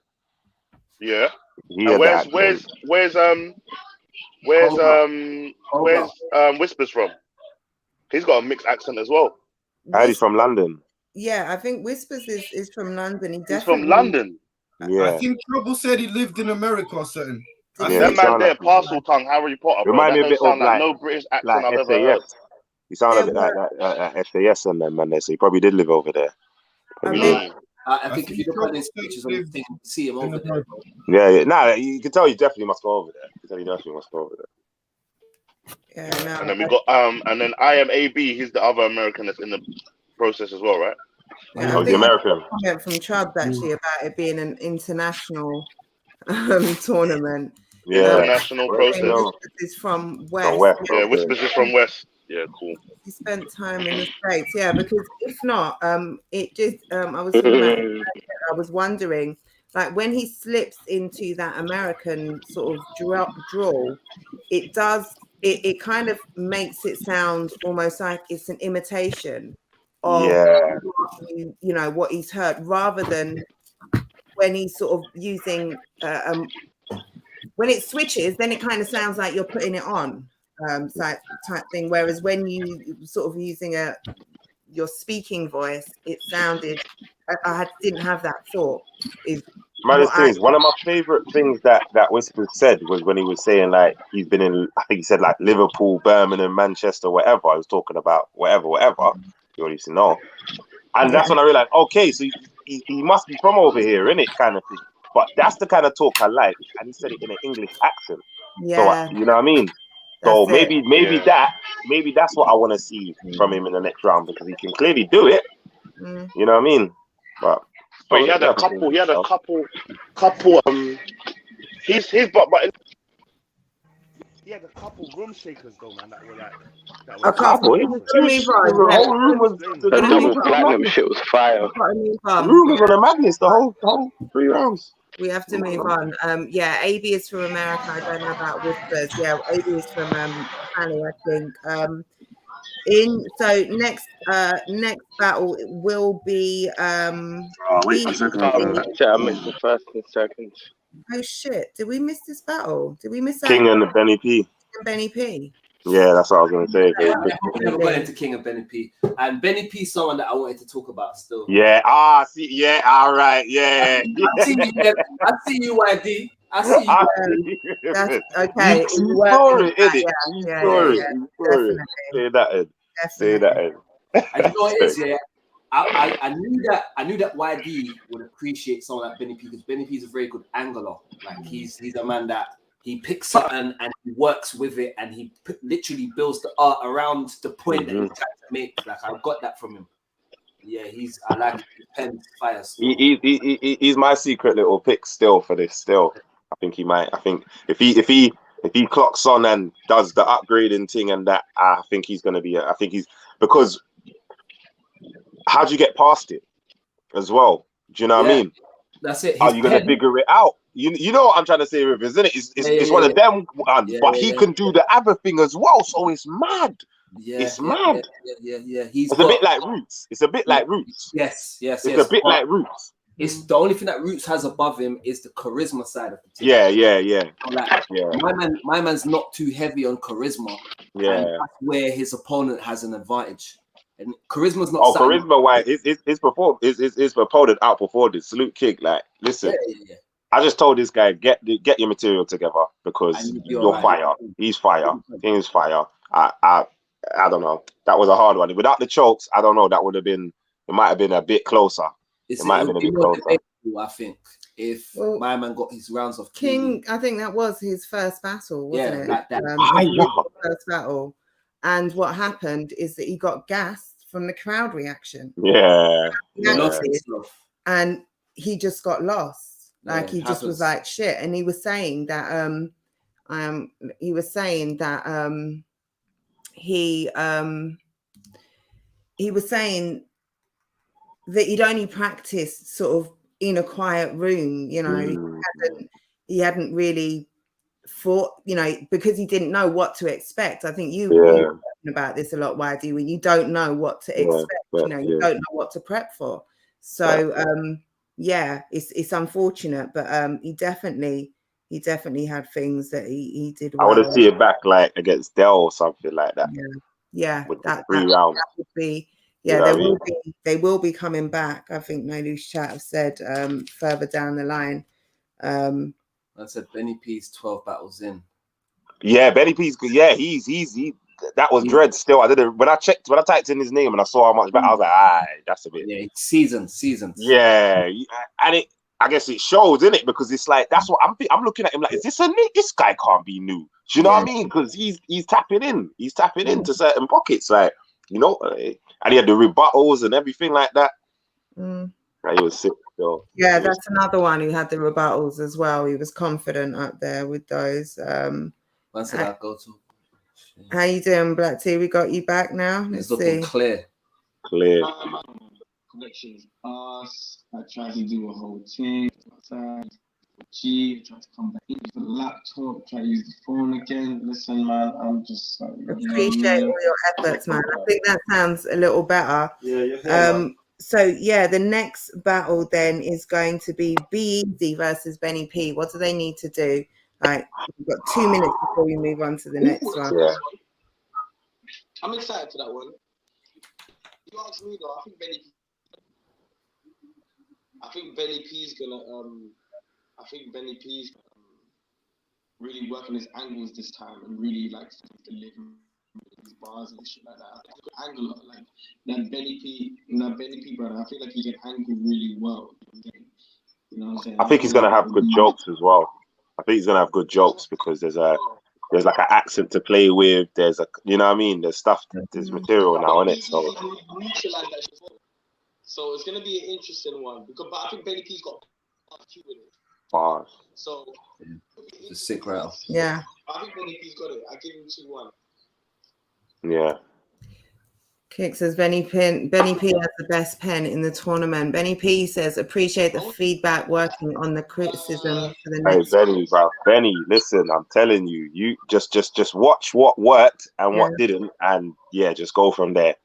Yeah. And where's Whispers from? He's got a mixed accent as well. He's from London. Yeah, I think Whispers is from London. He's from London. Yeah. I think Trouble said he lived in America or something. That man there, parcel tongue, Harry Potter. Remind me a bit of like no British accent I've ever heard. You sound a bit like SAS and them, man. So he probably did live over there. I think if you look at his pictures on the thing, you see him over there. Yeah. Nah, you can tell he definitely must go over there. Yeah, no. And then we got and then I Am AB. He's the other American that's in the process as well, right? Yeah, the American. Comment from Chubbs actually about it being an international tournament. Yeah, international process. Whispers is from West. Yeah, Whispers is from West. Yeah, cool. He spent time in the States, because if not, it just I was wondering, like when he slips into that American sort of drawl, it kind of makes it sound almost like it's an imitation of what he's heard, rather than when he's sort of using when it switches, then it kind of sounds like you're putting it on. Type thing. Whereas when you sort of using your speaking voice, it sounded. I didn't have that thought. One of my favorite things that Whispers said was when he was saying like he's been in. I think he said like Liverpool, Birmingham, Manchester, whatever. I was talking about whatever. You already know. And that's when I realized, okay, so he must be from over here, innit? Kind of thing. but that's the kind of talk I like. And he said it in an English accent. Yeah. So you know what I mean. So That's maybe that's what I want to see from him in the next round, because he can clearly do it. Mm. You know what I mean? But he had a couple. He's but he had a couple room shakers though, man. That were like. A couple. The whole room was The double platinum shit was fire. The room was on a madness. The whole 3 rounds. We have to move on. Yeah, AB is from America. I don't know about Whispers. Yeah, AB is from Cali, I think. So next battle will be wait a second. I missed the first and second. Oh shit! Did we miss this battle? Did we miss that? King and Benny P. Benny P. Yeah, that's what I was going to say. We never got into King and Benny P. And Benny P is someone that I wanted to talk about still. Yeah, all right, yeah. I see you, YD. I see you. That's okay. You saw it, innit? You saw it. Say that in. Say that in. And you know what it is, yeah? I knew that YD would appreciate someone like Benny P, because Benny P is a very good angler. Like he's a man that he picks up and he works with it, and he literally builds the art around the point that he's trying to make. Like I got that from him. Yeah, I like his pen fire. He's my secret little pick still for this. Still, I think he might. I think if he clocks on and does the upgrading thing and that, I think he's gonna be. I think he's, because how do you get past it as well? Do you know what I mean? That's it. Are you gonna figure it out? You know what I'm trying to say, Rivers, isn't it? It's one of them ones, but he can do the other thing as well. So it's mad. It's mad. Yeah. It's a bit like Roots. It's a bit like Roots. Yes. It's a bit like Roots. It's the only thing that Roots has above him is the charisma side of the team. Yeah. My man's not too heavy on charisma. Yeah. And that's where his opponent has an advantage. And charisma's not. Oh, charisma! Why his opponent outperformed it. Salute King. Like, listen. Yeah. I just told this guy, get your material together, because you're fire. He's fire. King's fire. I don't know. That was a hard one. Without the chokes, I don't know. That would have been. It might have been a bit closer. It might have been a bit closer. I think if my man got his rounds of King, I think that was his first battle, wasn't it? Like that. First battle. And what happened is that he got gassed from the crowd reaction. Yeah. And he just got lost. Like he just was like shit. And he was saying that he was saying that he'd only practiced sort of in a quiet room, you know. He hadn't really fought, you know, because he didn't know what to expect. I think you were talking about this a lot, YD, when you don't know what to expect, you know, you don't know what to prep for. So it's unfortunate, but he definitely had things that he did well. I want to see it back like against Dell or something like that. Yeah, with that 3 rounds. That would be, You know they will be coming back. I think No Loose Chat have said further down the line. I said Benny P's 12 battles in. Yeah, Benny P's good. Yeah, he that was dread still. I didn't when I typed in his name and I saw how much back, I was like, that's a bit. Yeah, seasons. Yeah, and I guess it shows, isn't it? Because it's like, that's what I'm looking at him like, is this a new? This guy can't be new. Do you know what I mean? Because he's tapping in. He's tapping into certain pockets, like, you know, and he had the rebuttals and everything like that. Like, he was sick. So, yeah, that's another one who had the rebuttals as well. He was confident up there with those. Once did I go to? How you doing, Black T? We got you back now. It's looking clear. Connections us. I tried to do a whole thing. Tried to come back into the laptop. Try to use the phone again. Listen, man, I'm just appreciate all your efforts, man. I think that sounds a little better. Yeah. So yeah, the next battle then is going to be B-Easy versus Benny P. What do they need to do? Like, we've got 2 minutes before we move on to the next one. Yeah. I'm excited for that one. You ask me though, I think Benny P's gonna really work on his angles this time and really like deliver his bars and shit like that. Angle like that Benny P brother. I feel like he can angle really well. You know what I'm saying? I think he's gonna have good jokes as well. I think he's gonna have good jokes because there's like an accent to play with. There's a, you know what I mean? There's stuff. There's material now in it. So neutralize that shit. So it's gonna be an interesting one because, but I think Benny P's got a few with it. bars. So it's a sick rattle. Yeah. I think Benny P's got it. I give him 2-1. Yeah. Kick says Benny P has the best pen in the tournament. Benny P says appreciate the feedback, working on the criticism for the Hey next. Benny, bro. Benny, listen, I'm telling you, you just watch what worked and what didn't, and yeah, just go from there.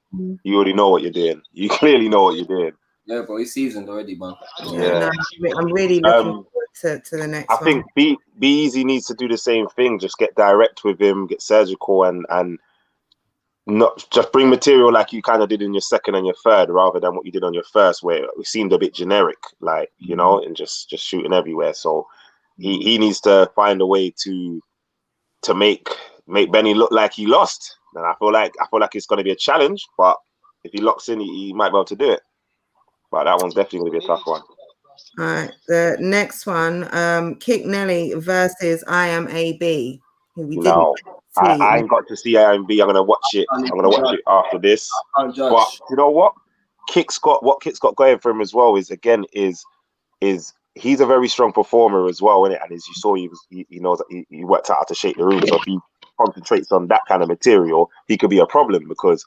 You already know what you're doing. You clearly know what you're doing. Yeah, bro, he's seasoned already, man. Yeah. No, I'm really looking forward to the next I one. think Be Easy needs to do the same thing. Just get direct with him, get surgical, and not just bring material like you kind of did in your second and your third, rather than what you did on your first, where it seemed a bit generic, like, you know, and just shooting everywhere. So he needs to find a way to make Benny look like he lost. And I feel like it's going to be a challenge, but if he locks in, he might be able to do it. But that one's definitely going to be a tough one. All right, the next one, Kick Nelly versus I Am AB. No, I ain't got to see IMB. I'm gonna watch it. I'm gonna watch it after this. But you know what? Kick's got going for him as well. Is he's a very strong performer as well, isn't it? And as you saw, he knows that he worked out how to shake the room. So if he concentrates on that kind of material, he could be a problem, because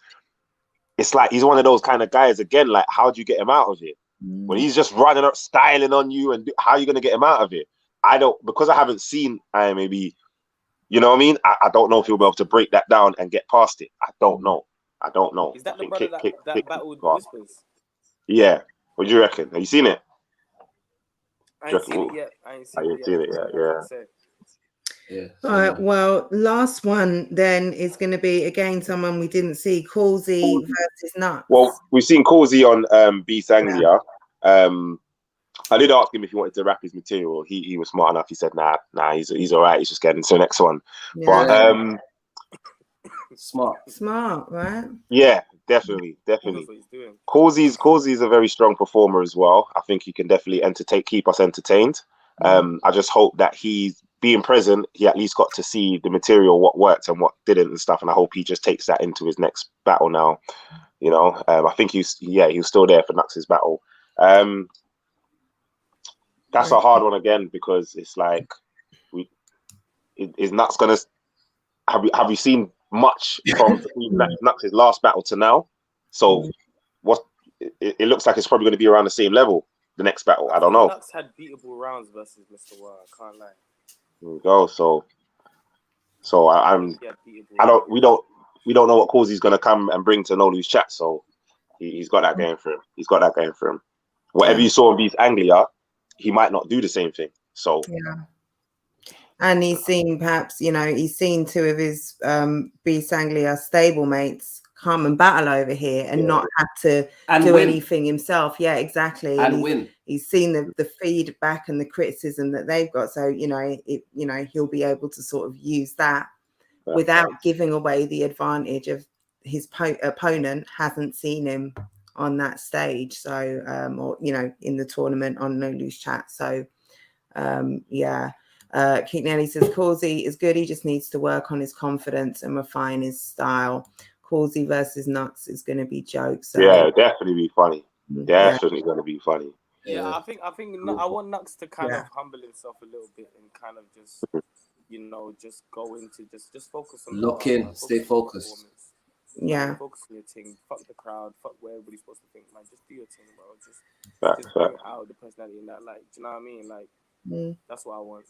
it's like he's one of those kind of guys again. Like, how do you get him out of it when he's just running up, styling on you? And how are you gonna get him out of it? I don't, because I haven't seen IMAB. You know what I mean? I don't know if he'll be able to break that down and get past it. I don't know. Is that the brother that battled Whispers? Yeah. What do you reckon? Have you seen it? I ain't seen it yet. I ain't seen it yet. Yeah. All right. Well, last one then is going to be again someone we didn't see. Causey versus Nuts. Well, we've seen Causey on Beast Anglia. I did ask him if he wanted to rap his material. He was smart enough. He said, nah, he's all right. He's just getting to the next one. Yeah. But smart, right? Yeah, definitely. Causey's a very strong performer as well. I think he can definitely keep us entertained. I just hope that he's being present. He at least got to see the material, what worked and what didn't and stuff. And I hope he just takes that into his next battle now. You know, I think he was still there for Nux's battle. That's a hard one again, because it's like, is Nux gonna have we seen much from Nux's last battle to now? So it looks like it's probably going to be around the same level the next battle. I don't know. Nux had beatable rounds versus Mr. War. I can't lie. There we go. So we don't know what Causey's going to come and bring to No Lose Chat. So he's got that going for him. Whatever you saw in Beast Anglia, he might not do the same thing. So and he's seen he's seen two of his Beast Anglia stablemates come and battle over here and not have to do anything himself. Yeah, exactly. And win. He's seen the feedback and the criticism that they've got. So he'll be able to sort of use that without giving away the advantage of his opponent hasn't seen him on that stage, so or in the tournament on No Lose Chat. So Keith Nelly says Causey is good, he just needs to work on his confidence and refine his style. Causey versus Nuts is going to be jokes. So. Yeah, definitely be funny. Definitely going to be funny. Yeah, I think I want Nux to kind of humble himself a little bit and kind of just just go into just focus on stay focused. Yeah, focus on your thing. Fuck the crowd. Fuck what everybody's supposed to think. Man, just do your thing, bro. Just bring out the personality in that. Like, do you know what I mean? Like, that's what I want.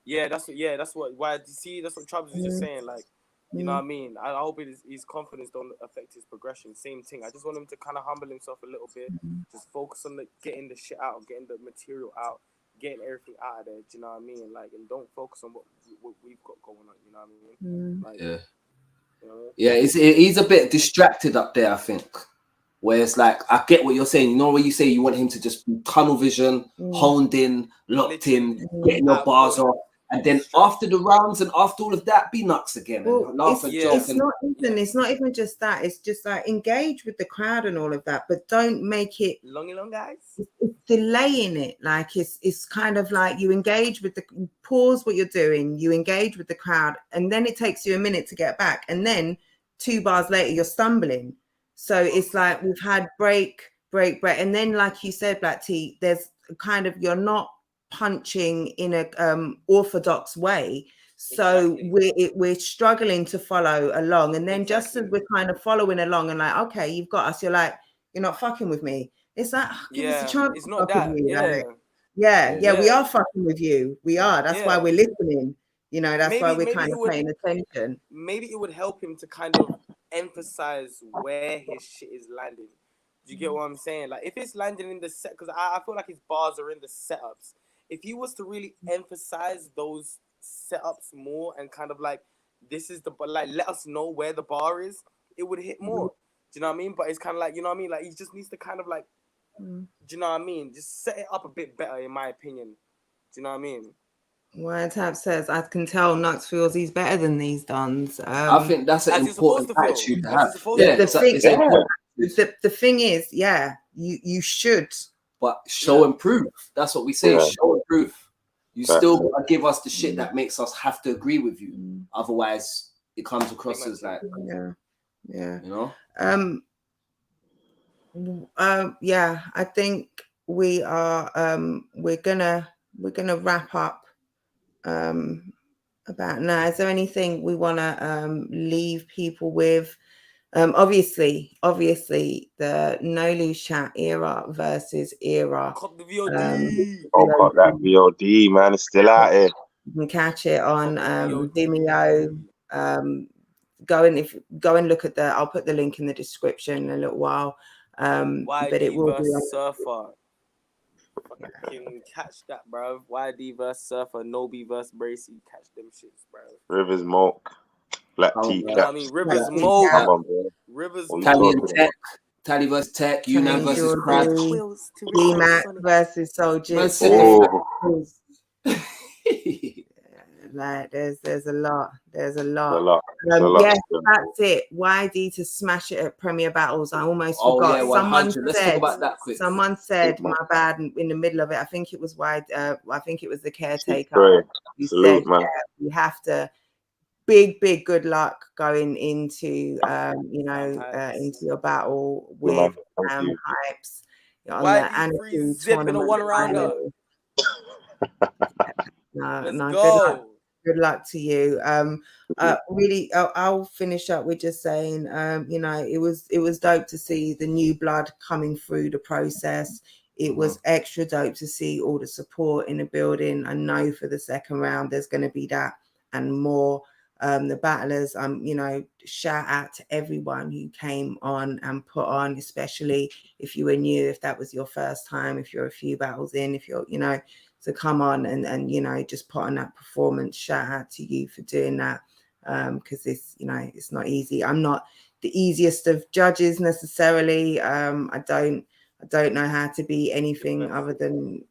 Yeah, that's what. Why you see? That's what Travis was just saying. Like, you know what I mean? I hope his confidence don't affect his progression. Same thing. I just want him to kind of humble himself a little bit. Just focus on getting the shit out, getting the material out, getting everything out of there. Do you know what I mean? Like, and don't focus on what we've got going on. You know what I mean? Like, yeah. Yeah, he's a bit distracted up there, I think. Where it's like, I get what you're saying. You know what you say? You want him to just be tunnel vision, honed in, locked in, getting your bars off, And then after the rounds and after all of that, be nuts again and Well, laugh and joke. it's not even just that. It's just like engage with the crowd and all of that, but don't make it long guys. It's delaying it. Like it's kind of like you engage with the pause what you're doing, you engage with the crowd, and then it takes you a minute to get back, and then 2 bars later you're stumbling. So it's like we've had break, and then like you said, Black T, there's kind of you're not punching in a orthodox way, so we're struggling to follow along, and then just as we're kind of following along and like, okay, you've got us, you're like, you're not fucking with me. It's like, give us a chance. It's not that. We are fucking with you. We are. That's why we're listening. You know, that's why we're kind of paying attention. Maybe it would help him to kind of emphasize where his shit is landing. Do you get what I'm saying? Like, if it's landing in the set, because I feel like his bars are in the setups. If he was to really emphasize those setups more and kind of like, this is the, like, let us know where the bar is, it would hit more. Do you know what I mean? But it's kind of like, you know what I mean? Like, he just needs to kind of like, do you know what I mean? Just set it up a bit better, in my opinion. Do you know what I mean? Wiretap says, I can tell Nux feels he's better than these dons. I think that's an important attitude to have. The thing is, you should. But show and prove. That's what we say. Show and prove. You still gotta give us the shit that makes us have to agree with you. Otherwise, it comes across as like, you know. I think we are. We're gonna wrap up about now. Is there anything we want to leave people with? Obviously, the No Lose Chat era versus era. Got that VOD, man. It's still out here. You can catch it on Vimeo. Go and look at I'll put the link in the description in a little while. But it will be on Surfer. Fucking catch that, bro. YD versus Surfer, Nobi versus Bracy. Catch them shits, bro. Rivers Moke. Black T. I mean, Rivers Moke. Come on, bro. Rivers Tally and Tech. Tally versus Tech. Una versus Crash. D-Mac versus Soldier. Like there's a lot. There's a lot. Yes, that's it. YD to smash it at Premier Battles. I almost forgot. Someone said my bad in the middle of it. I think it was I think it was the caretaker. You said you have to. Big good luck going into into your battle with Hypes on the Anakin tournament. One rounder. Good luck to you. Really, I'll finish up with just saying, it was dope to see the new blood coming through the process. It was extra dope to see all the support in the building. I know for the second round there's going to be that and more. The battlers, shout out to everyone who came on and put on, especially if you were new, if that was your first time, if you're a few battles in, if you're, to come on and just put on that performance. Shout out to you for doing that, because it's not easy. I'm not the easiest of judges necessarily. I don't know how to be anything other than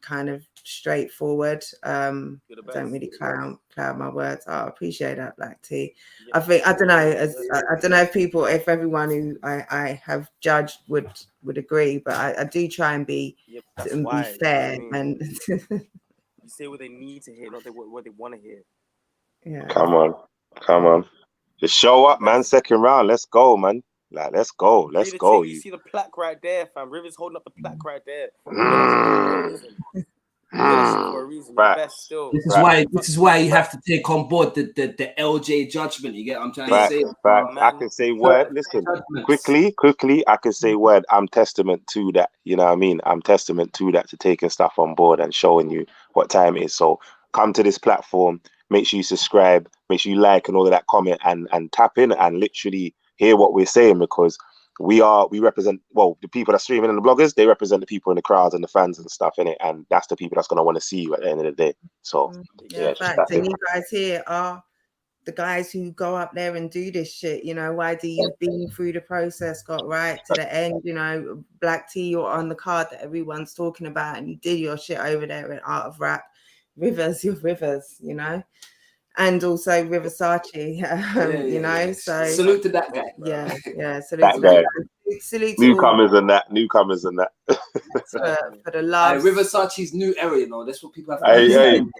kind of straightforward. I don't really cloud my words. I appreciate that, Black T. I think I don't know if everyone who I have judged would agree, but I do try and be fair and you say what they need to hear, not what they want to hear. Yeah. Come on. Just show up, man. Second round. Let's go, man. Like, let's go. You see the plaque right there, fam. Rivers holding up the plaque right there. For a reason. This is why you have to take on board the LJ judgment. You get what I'm trying to say? I can say word. Listen, quickly. I can say word. I'm testament to that. You know what I mean? I'm testament to that, to taking stuff on board and showing you what time it is. So come to this platform. Make sure you subscribe. Make sure you like and all of that, comment and tap in and literally hear what we're saying, because we represent, the people that are streaming and the bloggers, they represent the people in the crowds and the fans and stuff in it, and that's the people that's going to want to see you at the end of the day. So and you guys here are the guys who go up there and do this shit. YD, you've been through the process, got right to the end. Black T, you're on the card that everyone's talking about, and you did your shit over there in Art of Rap. Rivers, your Rivers, you know, and also Riversace, you know. So salute to that guy. Yeah. Salute That to guy. Salute to all Newcomers and that. for the love. Riversace's new era, you know. That's what people have to Hey, understand.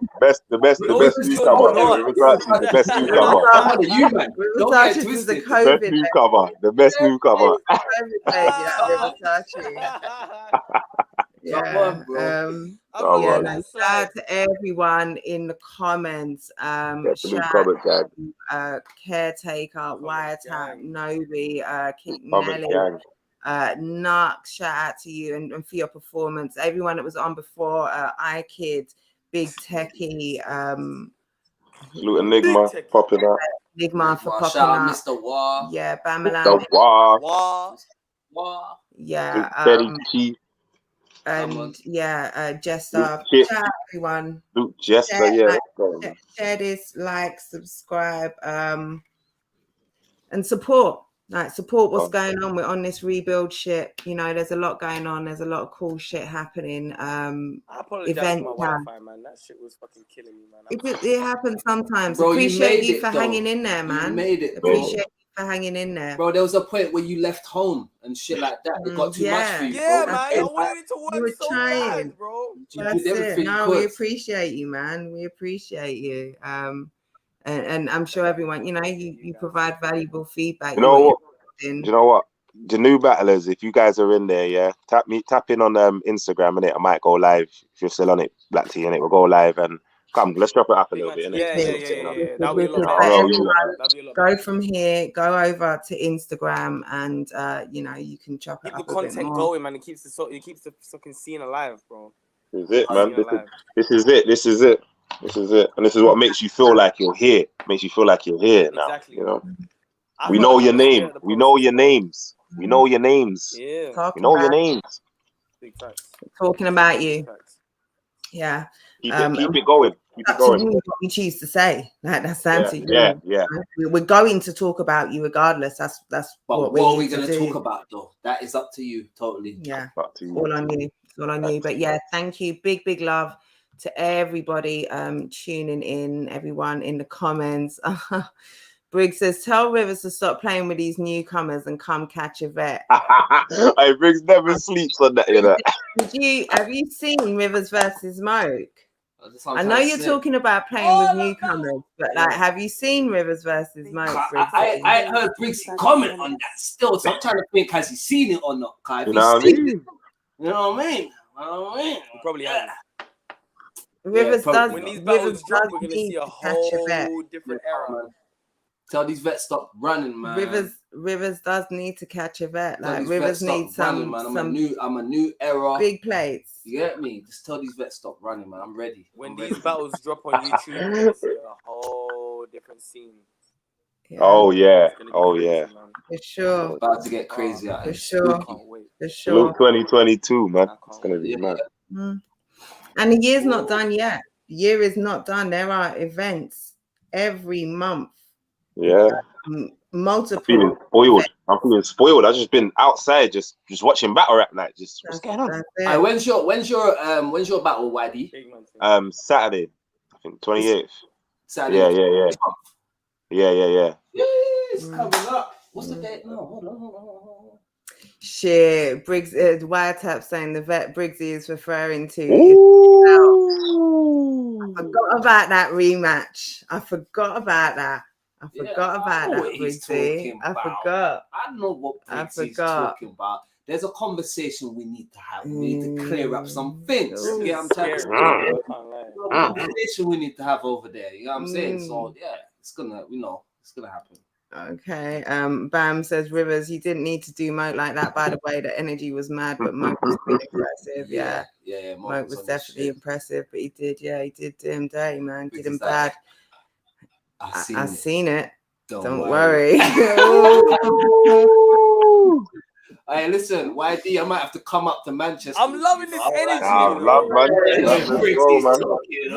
the best newcomer. Riversace, the best newcomer. You man, don't get Riversace is the twisted. COVID The best newcomer. Yeah, Come on. shout out to everyone in the comments. Shout out Caretaker, Wiretap, Nobi, Keep Nelly, Nux, shout out to you and for your performance. Everyone that was on before, iKid, Big Techie, Salute Enigma popping up. Enigma for popping shout out up. Mr. Wah. Yeah, Bamalam. Mr. Wah. Yeah, Teddy Chief. and Jester. Luke Shout out everyone. Luke Jester, Share this, like, subscribe, and support. Like, support what's going on. We're on this rebuild shit. You know, there's a lot going on. There's a lot of cool shit happening. I apologize for my Wi-Fi, man. That shit was fucking killing me, man. It happens sometimes. Bro, Appreciate you you for hanging in there, man. You made it, bro. Appreciate you for hanging in there. Bro, there was a point where you left home and shit like that. It got too much for you, bro. Man. I wanted to work You were so trying, bad, bro. That's it. No, we appreciate you, man. We appreciate you. And I'm sure everyone, you know, you provide valuable feedback. You know what? The new battlers, if you guys are in there, tap in on Instagram and I might go live if you're still on it, Black Tea, and it will go live and come, let's drop it up a little bit. Yeah. Go from here, go over to Instagram, and you know, you can chop it Keep up the a bit content more. going, man. It keeps the fucking scene alive, bro. This is it, man. This is it. And this is what makes you feel like you're here. Makes you feel like you're here now. Exactly. You know. We know your name. We know your names. We know your names. Yeah. We know your names. Talking about you. Yeah. Keep it going. Keep it going. What you choose to say. Like, that's down to you. Yeah. We're going to talk about you regardless. That's But what what are we going going to talk about, though? That is up to you, totally. Yeah. Up to you. All on you. It's all on you. But yeah, thank you. Big love to everybody tuning in, everyone in the comments. Briggs says, tell Rivers to stop playing with these newcomers and come catch a vet. Hey, Briggs never sleeps on that, you know. Have you seen Rivers versus Smoke? I know you're talking about playing with newcomers, but like, have you seen Rivers versus Smoke? I heard Briggs comment on that still, so I'm trying to think, has he seen it or not? You know what I mean? You know what I mean? He probably has. Rivers does. When these battles drop, we're gonna see a whole different era. Tell these vets stop running, man. Rivers does need to catch a vet. Tell Like, these Rivers vets stop needs some. running, man. I'm a new era. Big plates. You get me? Just tell these vets stop running, man. I'm ready. When these battles drop on YouTube, we're gonna see a whole different scene. Yeah. Oh yeah. For sure. About to get crazy out For here. sure. For sure. Look, 2022, man. It's gonna be mad. And the year's not done yet. The year is not done. There are events every month. Yeah. Multiple. I'm feeling spoiled. I've just been outside, just watching battle rap night. Just what's going on? When's your battle, YD? Saturday, I think 28th. Saturday. Yeah. It's coming up. What's the date now? Hold on. Shit, Briggs, Wiretap saying the vet Briggsy is referring to. I forgot about that rematch. I forgot about that, Briggsy. I forgot. I know what Briggs is talking about. There's a conversation we need to have. We need to clear up some things. I'm telling you. A conversation we need to have over there. You know what I'm saying? So yeah, it's gonna happen. Okay. Bam says, Rivers, you didn't need to do Moat like that. By the way, the energy was mad, but Moat was pretty impressive. Yeah. Moat was definitely impressive, but he did do him dirty, man. Did him bad. I've seen it. Don't worry. Hey, listen, YD, I might have to come up to Manchester. I'm loving this energy. I love Manchester.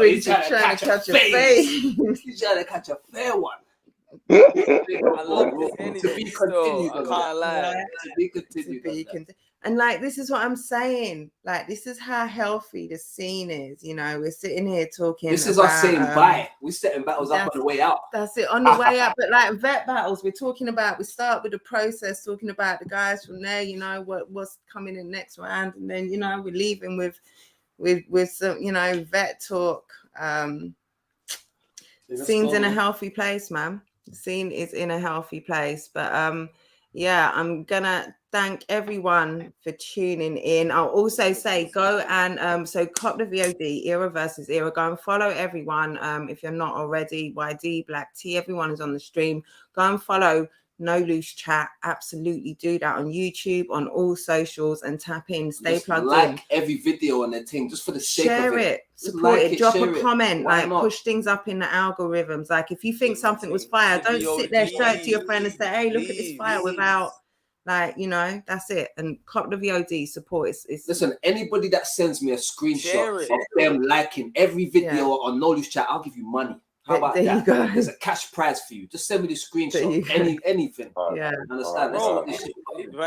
He's trying to catch a fade. He's trying to catch a fair one. I love this energy. To be continued. I can't lie. To be continued. And like, this is what I'm saying. Like, this is how healthy the scene is. You know, we're sitting here talking. This is us saying bye. We're setting battles up on the way out. That's it, on the way up. But like vet battles, we start with the process, talking about the guys from there. You know what's coming in next round, and then we're leaving with some vet talk. Scene's in a healthy place, man. The scene is in a healthy place, but yeah, I'm gonna thank everyone for tuning in. I'll also say go and so cop the VOD, Era versus Era. Go and follow everyone. If you're not already, YD, Black T, everyone is on the stream. Go and follow No Loose Chat. Absolutely do that on YouTube, on all socials, and tap in. Stay plugged in. Every video on their thing, just for the sake share of it. it, support it, drop a comment, Why like not? push things up in the algorithms. Like if you think something was fire, don't sit there, show it to your friend and say, hey, look at this fire, without like, that's it. And cop the VOD, support. It's Listen, anybody that sends me a screenshot of them liking every video on No Loose Chat, I'll give you money. How about There that? you go. There's a cash prize for you. Just send me the screenshot. anything. Yeah. Understand? Bro, This shit. No,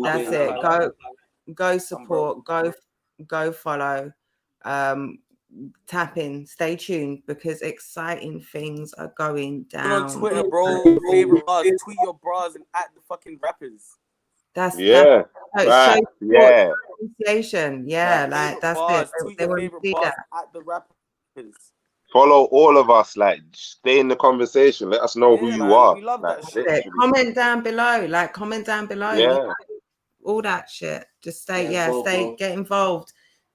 That's that's it. Go support, go follow, tap in, stay tuned, because exciting things are going down. On Twitter, bro. Favorite bars. Tweet your bras and at the fucking rappers. That's yeah. That's Yeah. appreciation. Yeah, like that's it. Tweet They your want to favorite see bars that. at the rappers. Follow all of us. Like, stay in the conversation. Let us know who you are. We love Like, that shit. literally. Comment down below. Like, comment down below. Yeah. All that shit. Just stay. Get involved, bro. Get involved.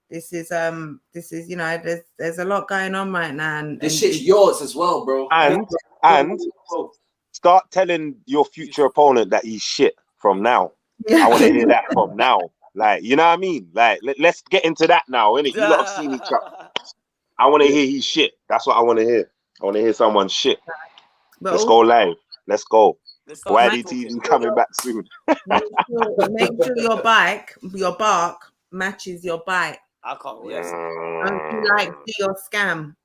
This is there's a lot going on right now. And This shit's yours as well, bro. And start telling your future opponent that he's shit from now. I want to hear that from now. Like, you know what I mean? Like, let's get into that now, innit? You lot have seen each other. I want to hear he's shit. That's what I want to hear. I want to hear someone shit. Let's go live. Let's go. YDTV coming back soon. Make sure your bark matches your bite. I can't wait. Don't be like your scam.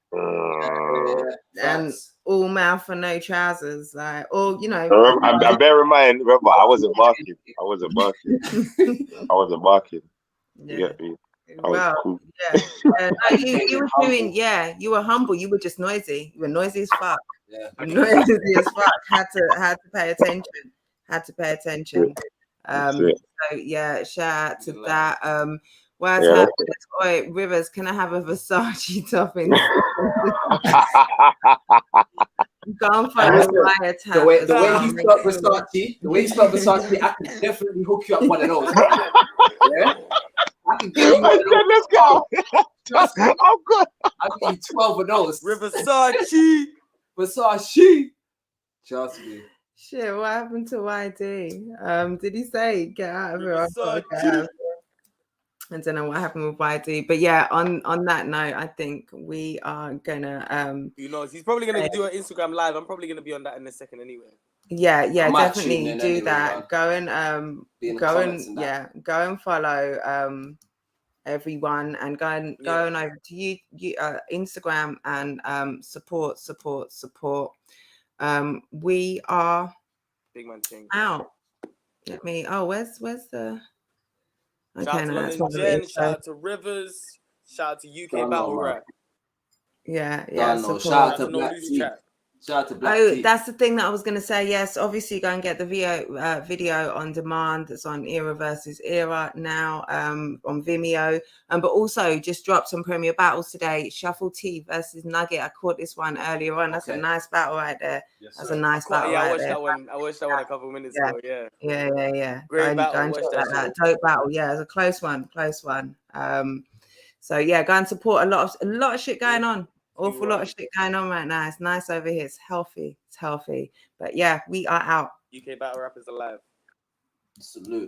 And all mouth and no trousers, like, or I bear in mind, remember, I wasn't barking. I wasn't barking. You get me? Well, Cool. no, you were doing, you were humble. You were just noisy. You were noisy as fuck. Noisy as fuck. Had to pay attention. So yeah, shout out to that. Where's happening? Rivers, can I have a Versace topping? Go and find the way you spelled Versace, I can definitely hook you up one of those. Yeah? I can give you one of those. Let's go. I'm good. I'll give you 12 of those. Versace. Trust me. Shit, what happened to YD? Did he say get out of here? I don't know what happened with YD, but yeah, on that note, I think we are gonna who knows? He's probably gonna do an Instagram live. I'm probably gonna be on that in a second anyway. Yeah, definitely do that. Go and follow everyone, and go on over to you Instagram and support. We are big man thing out. Where's the shout out to London Jen, shout out to Rivers, shout out to UK Battle Rap. Shout out to Black T. Shout out to Black T. That's the thing that I was going to say. Yes, obviously go and get the video on demand. That's on Era versus Era now on Vimeo. But also just dropped some Premier Battles today. Shuffle T versus Nugget. I caught this one earlier on. That's a nice battle right there. Yes, that's a nice battle. I watched that one. I watched that one a couple of minutes ago. Yeah. Great battle. That dope battle. Yeah, it's a close one. So yeah, go and support a lot of shit going on. Awful lot of shit going on right now. It's nice over here. It's healthy. But yeah, we are out. UK Battle Rap is alive. Salute.